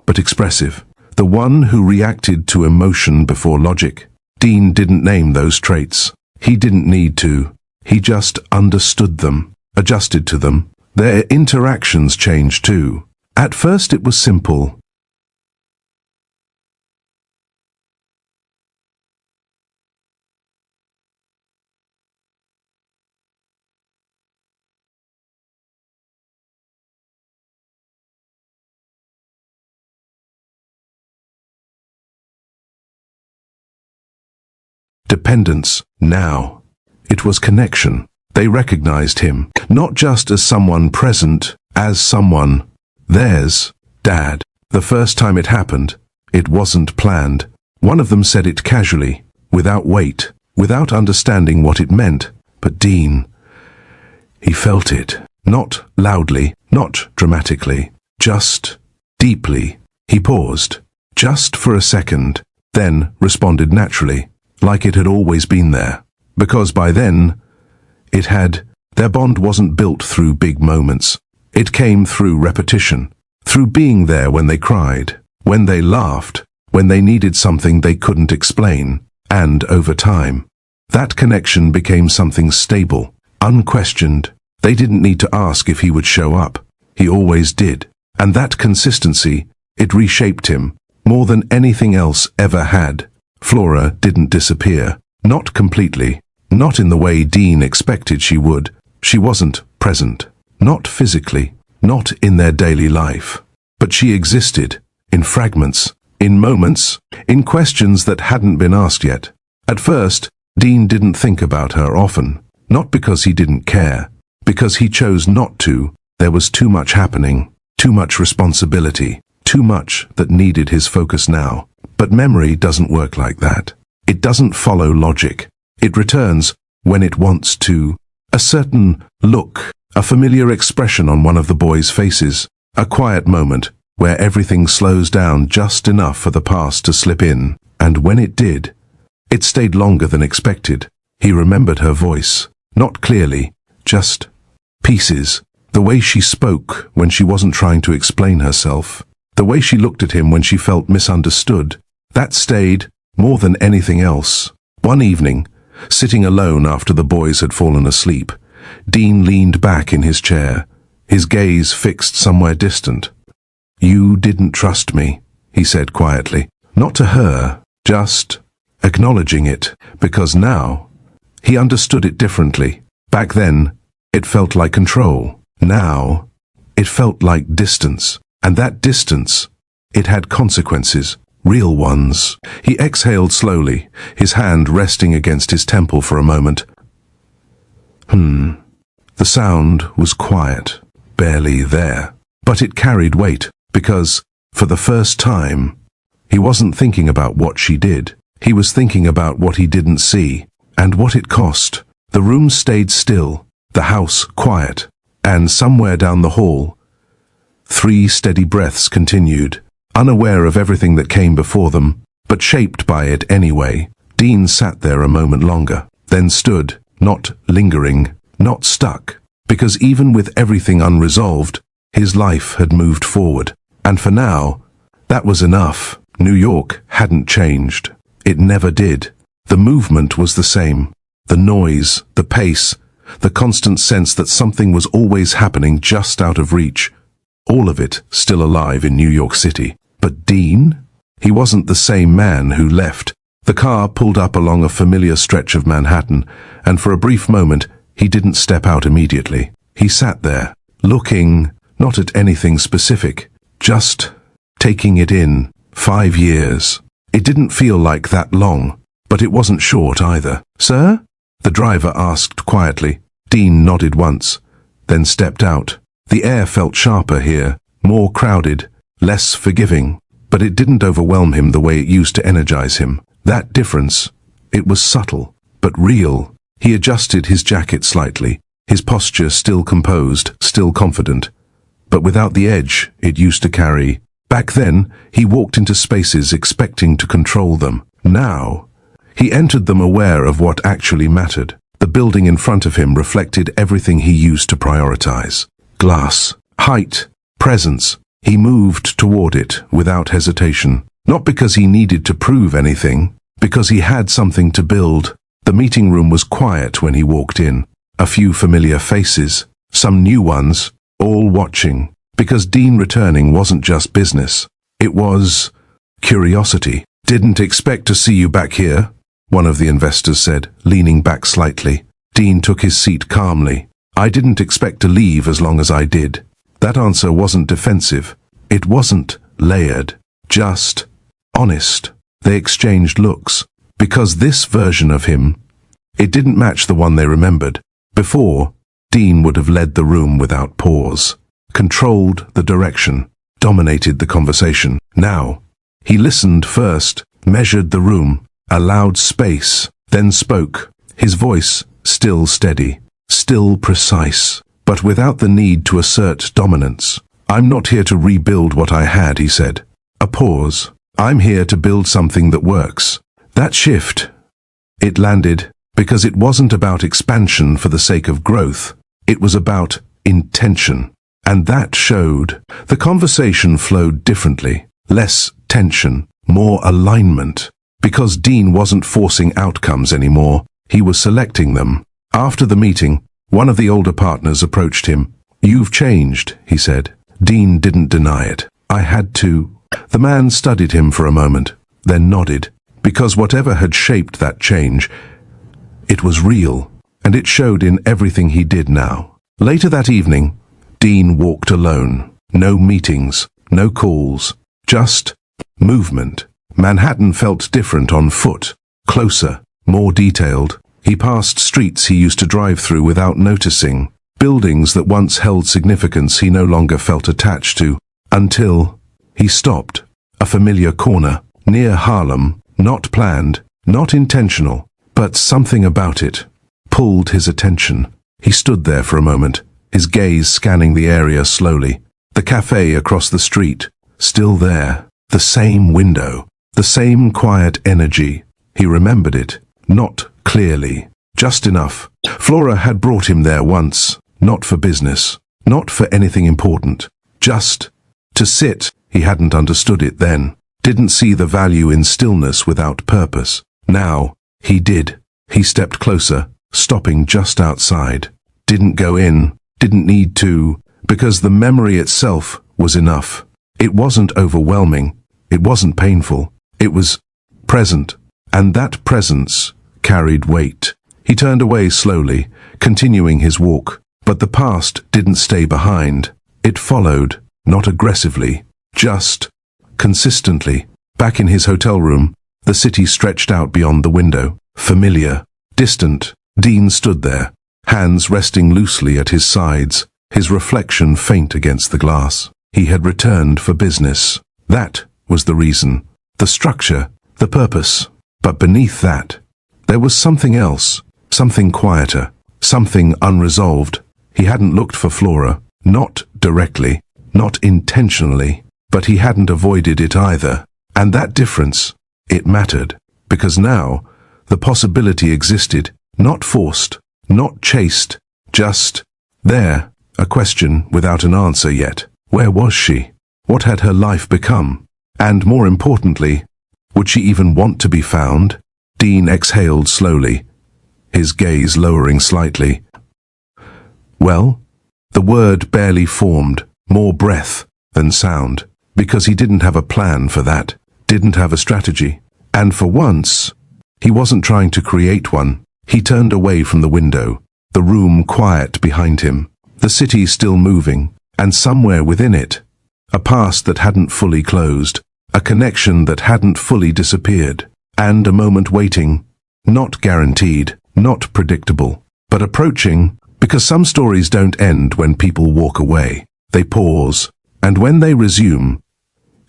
but expressive. The one who reacted to emotion before logic. Dean didn't name those traits. He didn't need to. He just understood them, adjusted to them. Their interactions changed too. At first it was simple. Dependence. Now, it was connection. They recognized him, not just as someone present, as someone, theirs, Dad. The first time it happened, it wasn't planned. One of them said it casually, without weight, without understanding what it meant. But Dean, he felt it. Not loudly, not dramatically, just deeply. He paused, just for a second, then responded naturally, like it had always been there. Because by then, their bond wasn't built through big moments. It came through repetition, through being there when they cried, when they laughed, when they needed something they couldn't explain. And over time, that connection became something stable, unquestioned. They didn't need to ask if he would show up. He always did. And that consistency, it reshaped him, more than anything else ever had. Flora didn't disappear. Not completely. Not in the way Dean expected she would. She wasn't present. Not physically. Not in their daily life. But she existed. In fragments. In moments. In questions that hadn't been asked yet. At first, Dean didn't think about her often. Not because he didn't care. Because he chose not to. There was too much happening. Too much responsibility. Too much that needed his focus now. But memory doesn't work like that. It doesn't follow logic. It returns when it wants to. A certain look, a familiar expression on one of the boys' faces, a quiet moment where everything slows down just enough for the past to slip in. And when it did, it stayed longer than expected. He remembered her voice, not clearly, just pieces. The way she spoke when she wasn't trying to explain herself. The way she looked at him when she felt misunderstood, that stayed more than anything else. One evening, sitting alone after the boys had fallen asleep, Dean leaned back in his chair, his gaze fixed somewhere distant. "You didn't trust me," he said quietly. Not to her, just acknowledging it, because now he understood it differently. Back then, it felt like control. Now, it felt like distance. And that distance, it had consequences, real ones. He exhaled slowly, his hand resting against his temple for a moment. The sound was quiet, barely there. But it carried weight, because, for the first time, he wasn't thinking about what she did. He was thinking about what he didn't see, and what it cost. The room stayed still, the house quiet, and somewhere down the hall, 3 steady breaths continued, unaware of everything that came before them, but shaped by it anyway. Dean sat there a moment longer, then stood, not lingering, not stuck, because even with everything unresolved, his life had moved forward. And for now, that was enough. New York hadn't changed. It never did. The movement was the same. The noise, the pace, the constant sense that something was always happening just out of reach. All of it still alive in New York City. But Dean? He wasn't the same man who left. The car pulled up along a familiar stretch of Manhattan, and for a brief moment, he didn't step out immediately. He sat there, looking not at anything specific, just taking it in. 5 years. It didn't feel like that long, but it wasn't short either. "Sir?" the driver asked quietly. Dean nodded once, then stepped out. The air felt sharper here, more crowded, less forgiving, but it didn't overwhelm him the way it used to energize him. That difference, it was subtle, but real. He adjusted his jacket slightly, his posture still composed, still confident, but without the edge it used to carry. Back then, he walked into spaces expecting to control them. Now, he entered them aware of what actually mattered. The building in front of him reflected everything he used to prioritize. Glass, height, presence. He moved toward it without hesitation. Not because he needed to prove anything, because he had something to build. The meeting room was quiet when he walked in. A few familiar faces, some new ones, all watching. Because Dean returning wasn't just business. It was curiosity. "Didn't expect to see you back here," one of the investors said, leaning back slightly. Dean took his seat calmly. "I didn't expect to leave as long as I did." That answer wasn't defensive. It wasn't layered. Just honest. They exchanged looks. Because this version of him, it didn't match the one they remembered. Before, Dean would have led the room without pause. Controlled the direction, dominated the conversation. Now, he listened first, measured the room, allowed space, then spoke, his voice still steady, still precise, but without the need to assert dominance. "I'm not here to rebuild what I had," he said. A pause. "I'm here to build something that works." That shift, it landed because it wasn't about expansion for the sake of growth. It was about intention. And that showed. The conversation flowed differently. Less tension, more alignment. Because Dean wasn't forcing outcomes anymore, he was selecting them. After the meeting, one of the older partners approached him. "You've changed," he said. Dean didn't deny it. "I had to." The man studied him for a moment, then nodded. Because whatever had shaped that change, it was real, and it showed in everything he did now. Later that evening, Dean walked alone. No meetings, no calls, just movement. Manhattan felt different on foot, closer, more detailed. He passed streets he used to drive through without noticing, buildings that once held significance he no longer felt attached to, until he stopped. A familiar corner, near Harlem, not planned, not intentional, but something about it pulled his attention. He stood there for a moment, his gaze scanning the area slowly. The cafe across the street, still there. The same window, the same quiet energy. He remembered it, not clearly, just enough. Flora had brought him there once, not for business, not for anything important, just to sit. He hadn't understood it then, didn't see the value in stillness without purpose. Now, he did. He stepped closer, stopping just outside. Didn't go in, didn't need to, because the memory itself was enough. It wasn't overwhelming, it wasn't painful, it was present, and that presence carried weight. He turned away slowly, continuing his walk, but the past didn't stay behind. It followed, not aggressively, just consistently. Back in his hotel room, the city stretched out beyond the window. Familiar, distant. Dean stood there, hands resting loosely at his sides, his reflection faint against the glass. He had returned for business. That was the reason. The structure, the purpose. But beneath that, there was something else, something quieter, something unresolved. He hadn't looked for Flora, not directly, not intentionally, but he hadn't avoided it either. And that difference, it mattered, because now the possibility existed, not forced, not chased, just there, a question without an answer yet. Where was she? What had her life become? And more importantly, would she even want to be found? Dean exhaled slowly, his gaze lowering slightly. Well, the word barely formed, more breath than sound, because he didn't have a plan for that, didn't have a strategy. And for once, he wasn't trying to create one. He turned away from the window, the room quiet behind him, the city still moving, and somewhere within it, a past that hadn't fully closed, a connection that hadn't fully disappeared, and a moment waiting, not guaranteed, not predictable, but approaching, because some stories don't end when people walk away. They pause, and when they resume,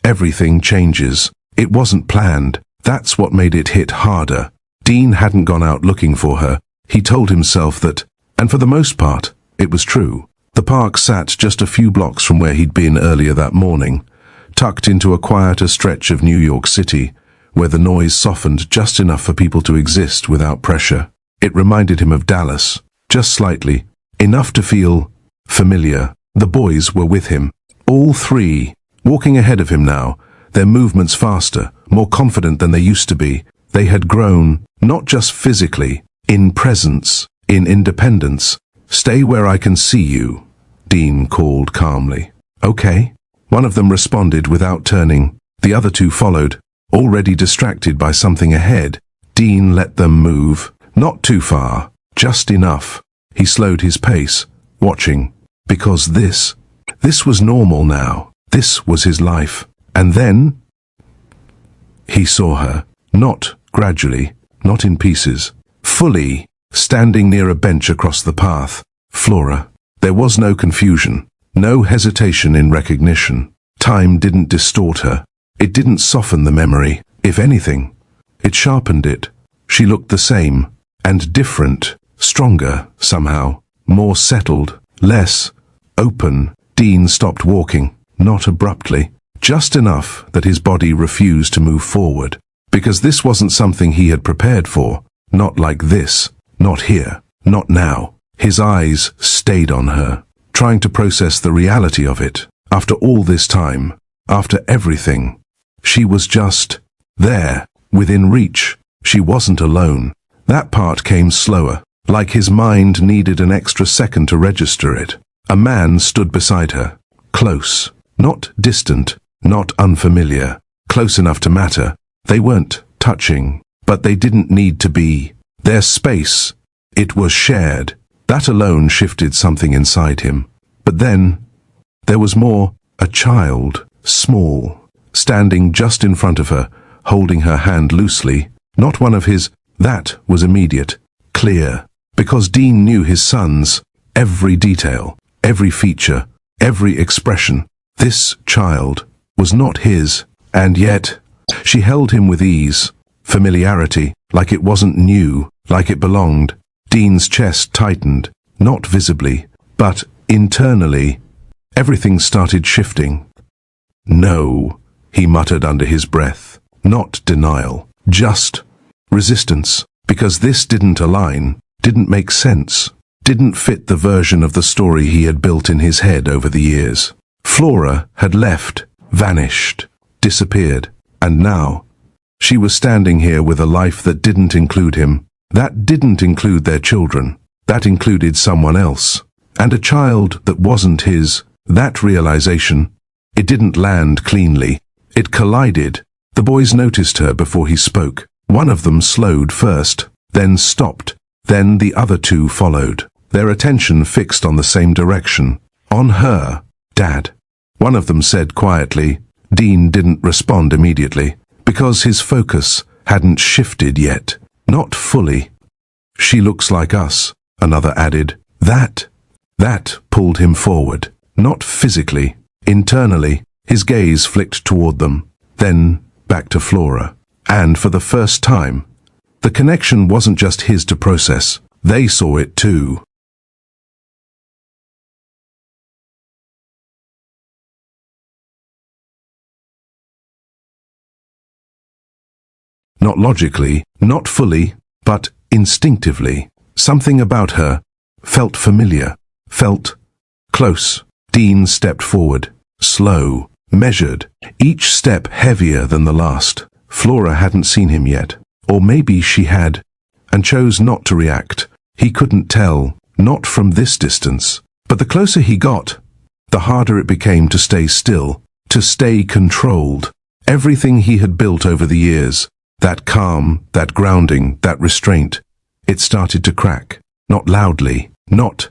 everything changes. It wasn't planned. That's what made it hit harder. Dean hadn't gone out looking for her. He told himself that, and for the most part, it was true. The park sat just a few blocks from where he'd been earlier that morning, tucked into a quieter stretch of New York City, where the noise softened just enough for people to exist without pressure. It reminded him of Dallas, just slightly, enough to feel familiar. The boys were with him, all three, walking ahead of him now, their movements faster, more confident than they used to be. They had grown, not just physically, in presence, in independence. "Stay where I can see you," Dean called calmly. "Okay." One of them responded without turning. The other two followed, already distracted by something ahead. Dean let them move, not too far, just enough. He slowed his pace, watching, because this was normal now. This was his life. And then he saw her, not gradually, not in pieces, fully, standing near a bench across the path. Flora. There was no confusion, no hesitation in recognition. Time didn't distort her. It didn't soften the memory. If anything, it sharpened it. She looked the same, and different, stronger, somehow, more settled, less open. Dean stopped walking, not abruptly, just enough that his body refused to move forward, because this wasn't something he had prepared for. Not like this, not here, not now. His eyes stayed on her, trying to process the reality of it. After all this time, after everything, she was just there, within reach. She wasn't alone. That part came slower, like his mind needed an extra second to register it. A man stood beside her, close, not distant, not unfamiliar, close enough to matter. They weren't touching, but they didn't need to be. Their space, it was shared. That alone shifted something inside him. But then, there was more. A child, small, standing just in front of her, holding her hand loosely. Not one of his. That was immediate, clear, because Dean knew his son's every detail, every feature, every expression. This child was not his, and yet she held him with ease, familiarity, like it wasn't new, like it belonged. Dean's chest tightened, not visibly, but internally. Everything started shifting. "No," he muttered under his breath. Not denial, just resistance, because this didn't align, didn't make sense, didn't fit the version of the story he had built in his head over the years. Flora had left, vanished, disappeared. And now, she was standing here with a life that didn't include him, that didn't include their children, that included someone else, and a child that wasn't his. That realization, it didn't land cleanly. It collided. The boys noticed her before he spoke. One of them slowed first, then stopped, then the other two followed, their attention fixed on the same direction. On her, Dad. One of them said quietly. Dean didn't respond immediately, because his focus hadn't shifted yet. Not fully. She looks like us, another added. That pulled him forward. Not physically, internally. His gaze flicked toward them, then back to Flora. And for the first time, the connection wasn't just his to process. They saw it too. Not logically, not fully, but instinctively. Something about her felt familiar, felt close. Dean stepped forward, slow, measured, each step heavier than the last. Flora hadn't seen him yet, or maybe she had, and chose not to react. He couldn't tell, not from this distance. But the closer he got, the harder it became to stay still, to stay controlled. Everything he had built over the years, that calm, that grounding, that restraint, it started to crack. Not loudly, not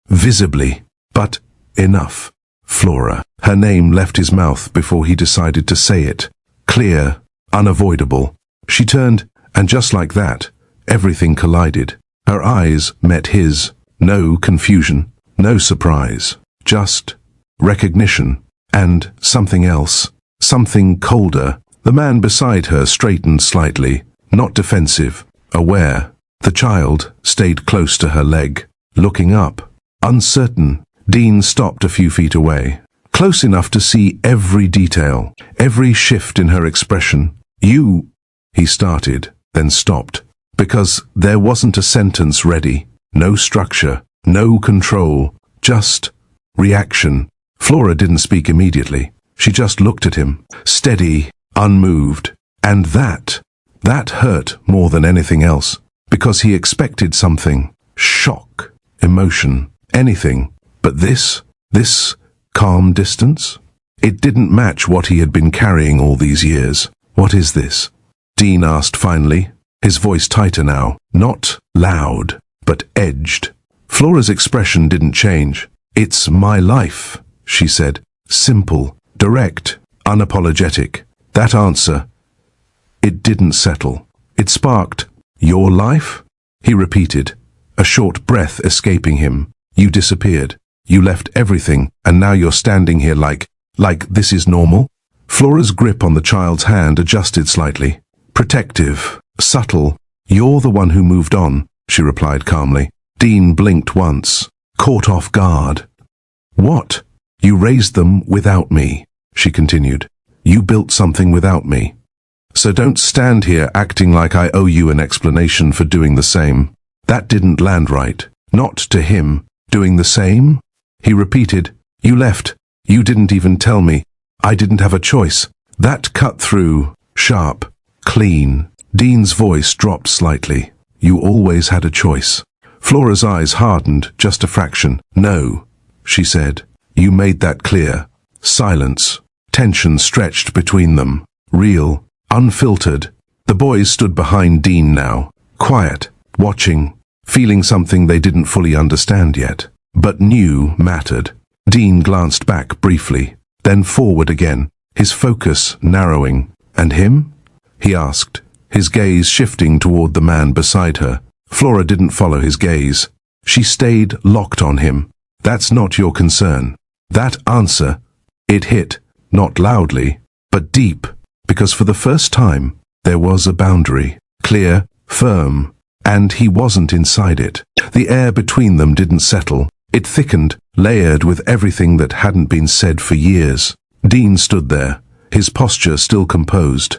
visibly, but enough. Flora. Her name left his mouth before he decided to say it. Clear, unavoidable. She turned, and just like that, everything collided. Her eyes met his. No confusion, no surprise, just recognition, and something else, something colder. The man beside her straightened slightly, not defensive, aware. The child stayed close to her leg, looking up, uncertain. Dean stopped a few feet away, close enough to see every detail, every shift in her expression. You, he started, then stopped, because there wasn't a sentence ready, no structure, no control, just reaction. Flora didn't speak immediately. She just looked at him, steady, unmoved, and that hurt more than anything else, because he expected something, shock, emotion, anything, but this calm distance? It didn't match what he had been carrying all these years. What is this? Dean asked finally, his voice tighter now, not loud, but edged. Flora's expression didn't change. It's my life, she said, simple, direct, unapologetic. That answer, it didn't settle. It sparked, your life? He repeated, a short breath escaping him. You disappeared. You left everything, and now you're standing here like this is normal? Flora's grip on the child's hand adjusted slightly. Protective, subtle. You're the one who moved on, she replied calmly. Dean blinked once, caught off guard. What? You raised them without me, she continued. You built something without me. So don't stand here acting like I owe you an explanation for doing the same. That didn't land right. Not to him. Doing the same? He repeated, you left. You didn't even tell me. I didn't have a choice. That cut through, sharp, clean. Dean's voice dropped slightly. You always had a choice. Flora's eyes hardened just a fraction. No, she said. You made that clear. Silence. Tension stretched between them. Real, unfiltered. The boys stood behind Dean now, quiet, watching, feeling something they didn't fully understand yet, but knew mattered. Dean glanced back briefly, then forward again, his focus narrowing. And him? He asked, his gaze shifting toward the man beside her. Flora didn't follow his gaze. She stayed locked on him. That's not your concern. That answer, it hit, not loudly, but deep, because for the first time, there was a boundary, clear, firm, and he wasn't inside it. The air between them didn't settle. It thickened, layered with everything that hadn't been said for years. Dean stood there, his posture still composed.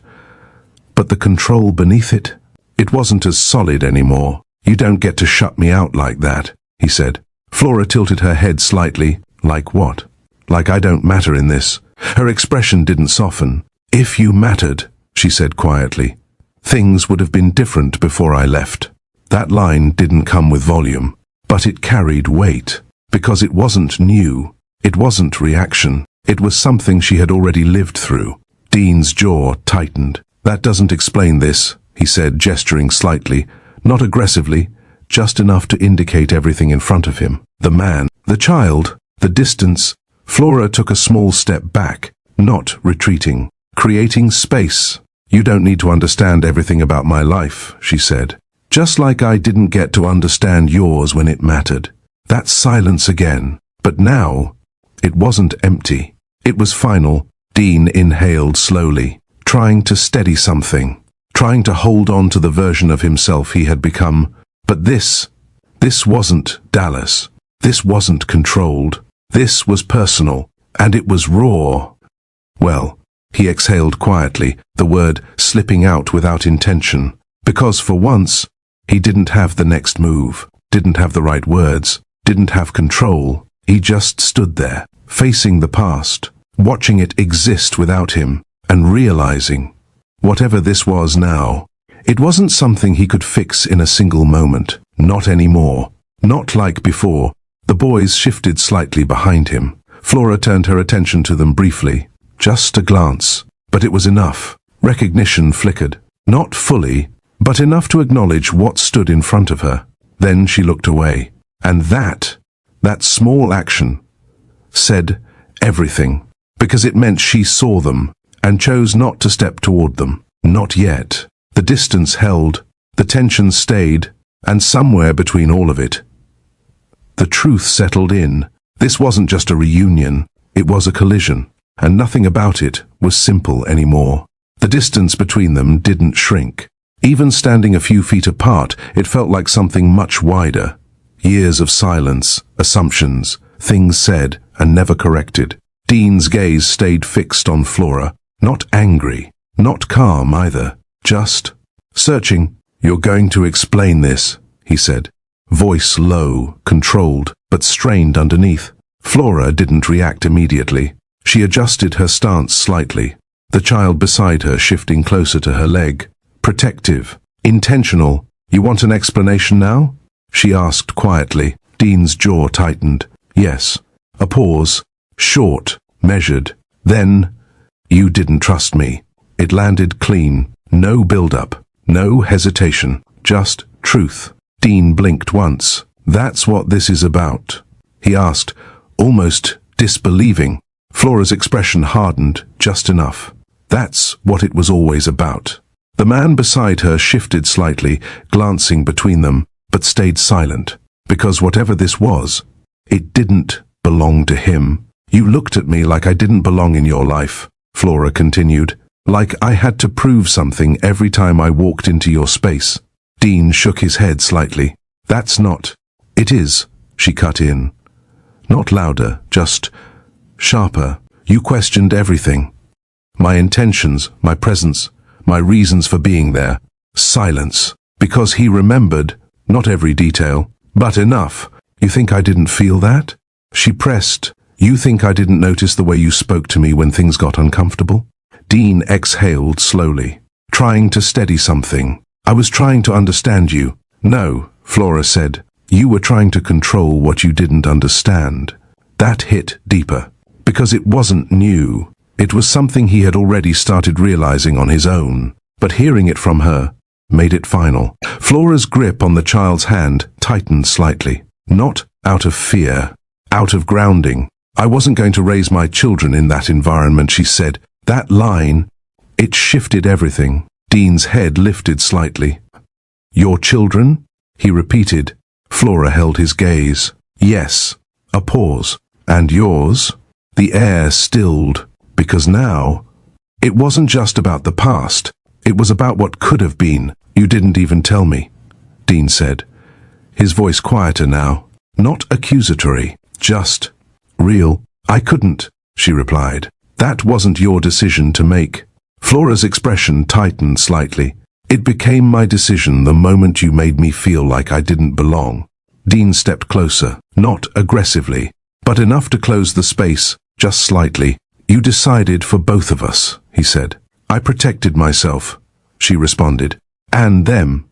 But the control beneath it? It wasn't as solid anymore. You don't get to shut me out like that, he said. Flora tilted her head slightly. Like what? like I don't matter in this. Her expression didn't soften. If you mattered, she said quietly, things would have been different before I left. That line didn't come with volume, but it carried weight, because it wasn't new. It wasn't reaction. It was something she had already lived through. Dean's jaw tightened. That doesn't explain this, he said, gesturing slightly, not aggressively, just enough to indicate everything in front of him. The man, the child, the distance. Flora took a small step back, not retreating, creating space. You don't need to understand everything about my life, she said. Just like I didn't get to understand yours when it mattered. That silence again. But now, it wasn't empty. It was final. Dean inhaled slowly, trying to steady something, trying to hold on to the version of himself he had become. But this wasn't Dallas. This wasn't controlled. This was personal, and it was raw. Well, he exhaled quietly, the word slipping out without intention, because for once, he didn't have the next move, didn't have the right words, didn't have control. He just stood there, facing the past, watching it exist without him, and realizing, whatever this was now, it wasn't something he could fix in a single moment, not anymore, not like before. The boys shifted slightly behind him. Flora turned her attention to them briefly, just a glance, but it was enough. Recognition flickered, not fully, but enough to acknowledge what stood in front of her. Then she looked away, and that small action, said everything, because it meant she saw them, and chose not to step toward them. Not yet. The distance held, the tension stayed, and somewhere between all of it, the truth settled in. This wasn't just a reunion, it was a collision, and nothing about it was simple anymore. The distance between them didn't shrink. Even standing a few feet apart, it felt like something much wider. Years of silence, assumptions, things said and never corrected. Dean's gaze stayed fixed on Flora, not angry, not calm either, just searching. You're going to explain this, he said. Voice low, controlled, but strained underneath. Flora didn't react immediately. She adjusted her stance slightly, the child beside her shifting closer to her leg. Protective, intentional. You want an explanation now? She asked quietly. Dean's jaw tightened. Yes. A pause. Short, measured. Then, you didn't trust me. It landed clean. No build-up. No hesitation. Just truth. Dean blinked once. That's what this is about, he asked, almost disbelieving. Flora's expression hardened just enough. That's what it was always about. The man beside her shifted slightly, glancing between them, but stayed silent, because whatever this was, it didn't belong to him. You looked at me like I didn't belong in your life, Flora continued, like I had to prove something every time I walked into your space. Dean shook his head slightly. That's not. It is, she cut in. Not louder, just sharper. You questioned everything. My intentions, my presence, my reasons for being there. Silence. Because he remembered, not every detail, but enough. You think I didn't feel that? She pressed. You think I didn't notice the way you spoke to me when things got uncomfortable? Dean exhaled slowly, trying to steady something. I was trying to understand you. No, Flora said. You were trying to control what you didn't understand. That hit deeper, because it wasn't new. It was something he had already started realizing on his own, but hearing it from her made it final. Flora's grip on the child's hand tightened slightly, not out of fear, out of grounding. I wasn't going to raise my children in that environment, she said. That line, it shifted everything. Dean's head lifted slightly. Your children? He repeated. Flora held his gaze. Yes. A pause. And yours? The air stilled, because now, it wasn't just about the past. It was about what could have been. You didn't even tell me, Dean said, his voice quieter now. Not accusatory, just real. I couldn't, she replied. That wasn't your decision to make. Flora's expression tightened slightly. It became my decision the moment you made me feel like I didn't belong. Dean stepped closer, not aggressively, but enough to close the space just slightly. You decided for both of us, he said. I protected myself, she responded. And them,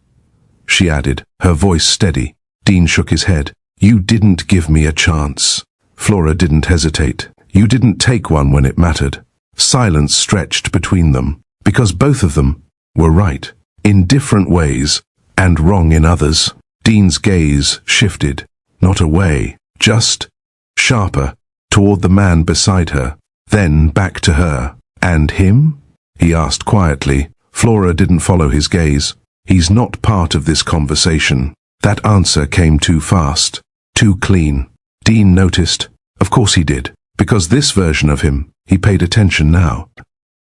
she added, her voice steady. Dean shook his head. You didn't give me a chance. Flora didn't hesitate. You didn't take one when it mattered. Silence stretched between them, because both of them were right, in different ways, and wrong in others. Dean's gaze shifted, not away, just sharper, toward the man beside her, then back to her. And him? He asked quietly. Flora didn't follow his gaze. He's not part of this conversation. That answer came too fast, too clean. Dean noticed. Of course he did, because this version of him, he paid attention now.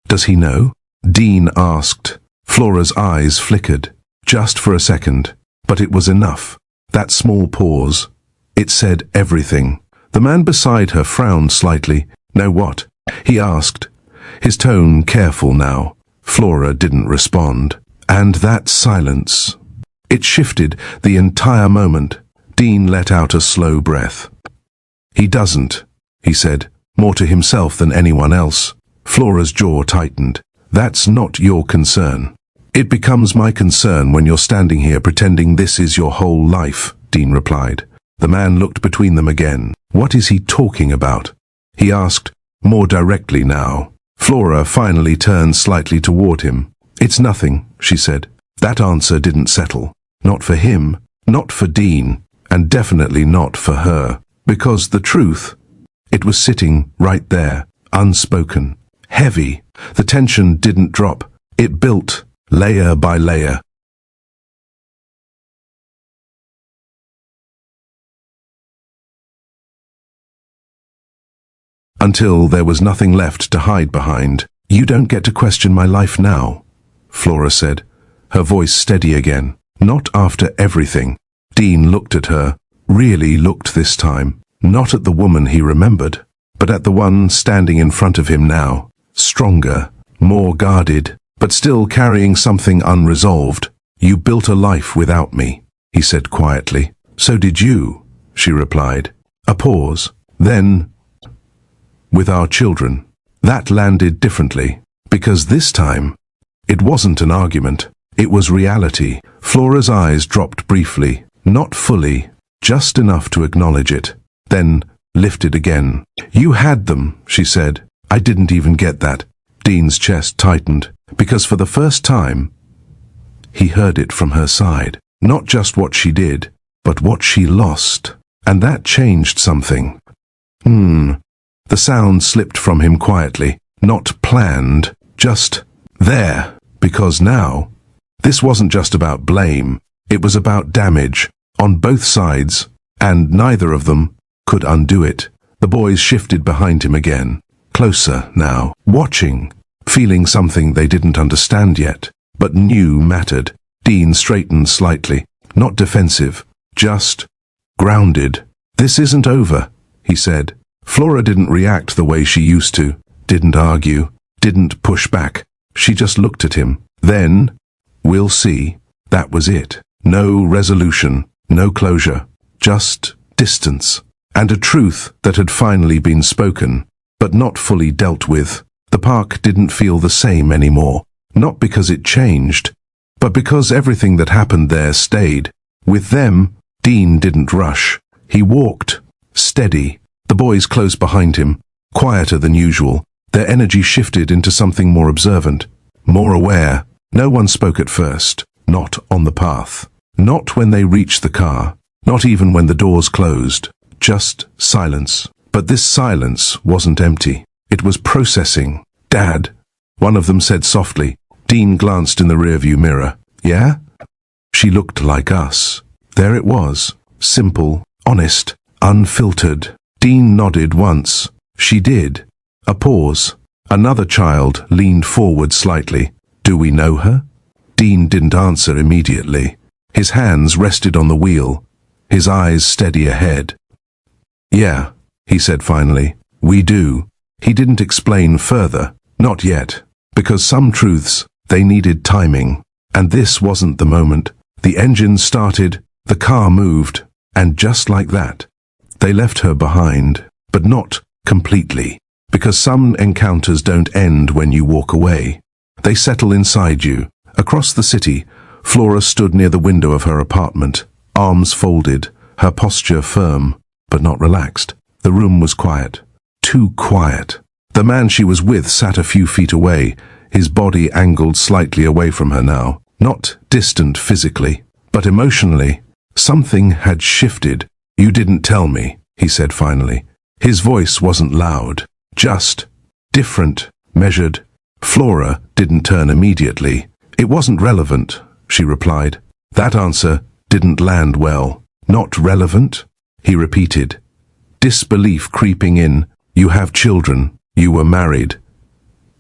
Does he know? Dean asked. Flora's eyes flickered, just for a second, but it was enough. That small pause. It said everything. The man beside her frowned slightly. Know what? He asked, his tone careful now. Flora didn't respond. And that silence. It shifted the entire moment. Dean let out a slow breath. He doesn't, he said, more to himself than anyone else. Flora's jaw tightened. That's not your concern. It becomes my concern when you're standing here pretending this is your whole life, Dean replied. The man looked between them again. What is he talking about? He asked, more directly now. Flora finally turned slightly toward him. It's nothing, she said. That answer didn't settle. Not for him, not for Dean, and definitely not for her. Because the truth, it was sitting right there, unspoken, heavy. The tension didn't drop. It built, layer by layer. Until there was nothing left to hide behind. You don't get to question my life now, Flora said, her voice steady again. Not after everything. Dean looked at her, really looked this time, not at the woman he remembered, but at the one standing in front of him now, stronger, more guarded, but still carrying something unresolved. You built a life without me, he said quietly. So did you, she replied. A pause. Then, with our children. That landed differently, because this time, it wasn't an argument. It was reality. Flora's eyes dropped briefly, not fully, just enough to acknowledge it, then lifted again. You had them, she said. I didn't even get that. Dean's chest tightened, because for the first time, he heard it from her side. Not just what she did, but what she lost. And that changed something. The sound slipped from him quietly, not planned, just there, because now, this wasn't just about blame, it was about damage, on both sides, and neither of them could undo it. The boys shifted behind him again, closer now, watching, feeling something they didn't understand yet, but knew mattered. Dean straightened slightly, not defensive, just grounded. This isn't over, he said. Flora didn't react the way she used to, didn't argue, didn't push back. She just looked at him. Then, we'll see. That was it. No resolution, no closure, just distance. And a truth that had finally been spoken, but not fully dealt with. The park didn't feel the same anymore. Not because it changed, but because everything that happened there stayed. With them, Dean didn't rush. He walked, steady. The boys close behind him, quieter than usual. Their energy shifted into something more observant, more aware. No one spoke at first, not on the path. Not when they reached the car, not even when the doors closed. Just silence. But this silence wasn't empty. It was processing. Dad, one of them said softly. Dean glanced in the rearview mirror. Yeah? She looked like us. There it was. Simple, honest, unfiltered. Dean nodded once. She did. A pause. Another child leaned forward slightly. Do we know her? Dean didn't answer immediately. His hands rested on the wheel, his eyes steady ahead. Yeah, he said finally. We do. He didn't explain further. Not yet. Because some truths, they needed timing. And this wasn't the moment. The engine started, the car moved, and just like that, they left her behind, but not completely. Because some encounters don't end when you walk away. They settle inside you. Across the city, Flora stood near the window of her apartment, arms folded, her posture firm, but not relaxed. The room was quiet. Too quiet. The man she was with sat a few feet away, his body angled slightly away from her now. Not distant physically, but emotionally. Something had shifted. "You didn't tell me," he said finally. His voice wasn't loud, just different, measured. Flora didn't turn immediately. "It wasn't relevant," she replied. That answer didn't land well. "Not relevant?" he repeated, disbelief creeping in. "You have children. You were married.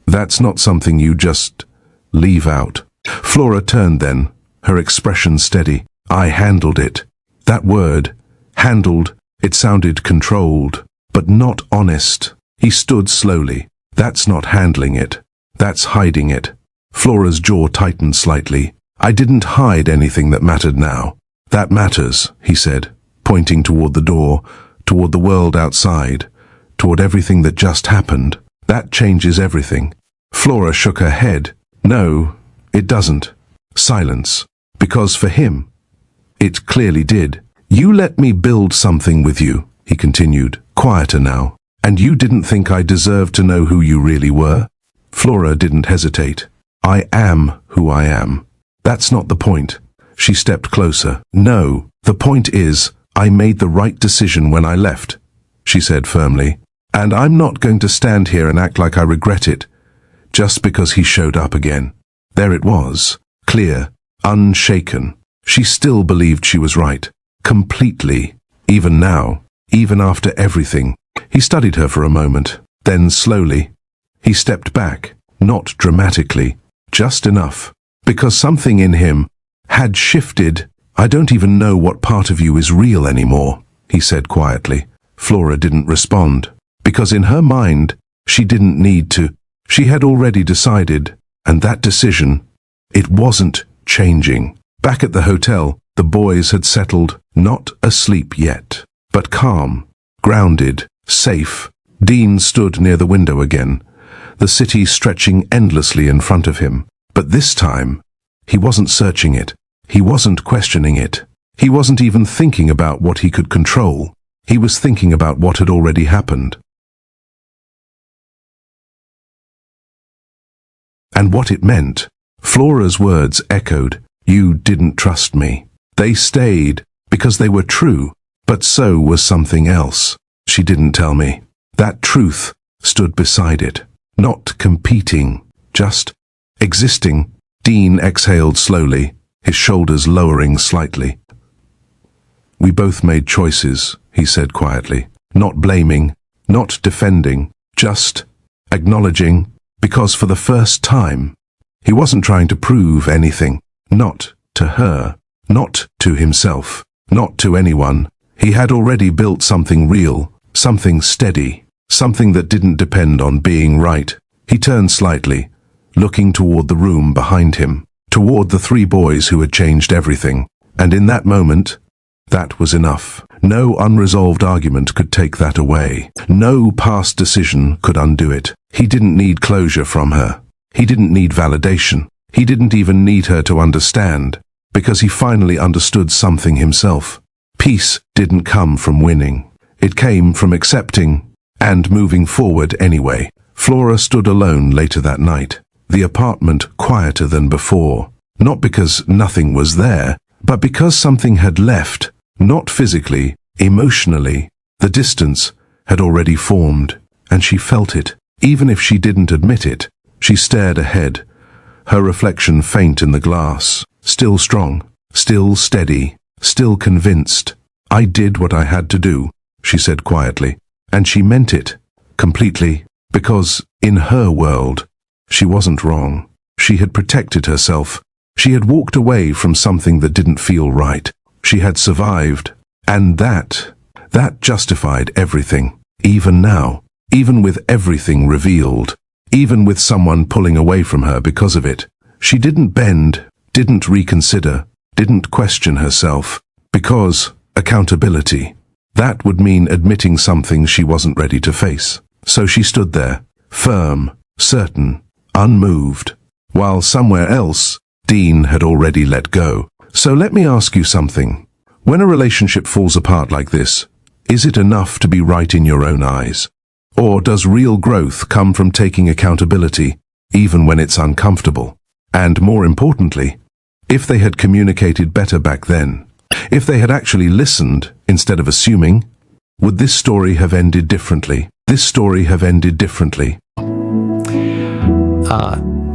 That's not something you just leave out." Flora turned then, her expression steady. "I handled it." That word, handled, it sounded controlled, but not honest. He stood slowly. "That's not handling it. That's hiding it." Flora's jaw tightened slightly. "I didn't hide anything that mattered now." "That matters," he said, pointing toward the door, toward the world outside, toward everything that just happened. "That changes everything." Flora shook her head. "No, it doesn't." Silence. Because for him, it clearly did. "You let me build something with you," he continued, quieter now. "And you didn't think I deserved to know who you really were?" Flora didn't hesitate. "I am who I am. That's not the point." She stepped closer. "No, the point is, I made the right decision when I left," she said firmly. "And I'm not going to stand here and act like I regret it, just because he showed up again." There it was, clear, unshaken. She still believed she was right. Completely. Even now. Even after everything. He studied her for a moment. Then slowly, he stepped back. Not dramatically. Just enough. Because something in him had shifted. "I don't even know what part of you is real anymore," he said quietly. Flora didn't respond. Because in her mind, she didn't need to. She had already decided, and that decision, it wasn't changing. Back at the hotel, the boys had settled, not asleep yet, but calm, grounded, safe. Dean stood near the window again, the city stretching endlessly in front of him. But this time, he wasn't searching it. He wasn't questioning it. He wasn't even thinking about what he could control. He was thinking about what had already happened. And what it meant. Flora's words echoed. "You didn't trust me." They stayed because they were true, but so was something else. "She didn't tell me." That truth stood beside it, not competing, just existing. Dean exhaled slowly, his shoulders lowering slightly. "We both made choices," he said quietly, not blaming, not defending, just acknowledging, because for the first time, he wasn't trying to prove anything, not to her, not to himself, not to anyone. He had already built something real, something steady, something that didn't depend on being right. He turned slightly, looking toward the room behind him, toward the three boys who had changed everything. And in that moment, that was enough. No unresolved argument could take that away. No past decision could undo it. He didn't need closure from her. He didn't need validation. He didn't even need her to understand, because he finally understood something himself. Peace didn't come from winning. It came from accepting and moving forward anyway. Flora stood alone later that night, the apartment quieter than before, not because nothing was there, but because something had left, not physically, emotionally. The distance had already formed, and she felt it. Even if she didn't admit it, she stared ahead, her reflection faint in the glass, still strong, still steady, still convinced. "I did what I had to do," she said quietly, and she meant it, completely, because, in her world, she wasn't wrong. She had protected herself. She had walked away from something that didn't feel right. She had survived, and that justified everything. Even now, even with everything revealed, even with someone pulling away from her because of it, she didn't bend, didn't reconsider, didn't question herself, because accountability. That would mean admitting something she wasn't ready to face. So she stood there, firm, certain, unmoved, while somewhere else, Dean had already let go. So let me ask you something. When a relationship falls apart like this, is it enough to be right in your own eyes? Or does real growth come from taking accountability, even when it's uncomfortable? And more importantly, if they had communicated better back then, if they had actually listened instead of assuming, would this story have ended differently? This story have ended differently.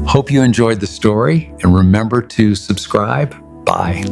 Hope you enjoyed the story, and remember to subscribe. Bye.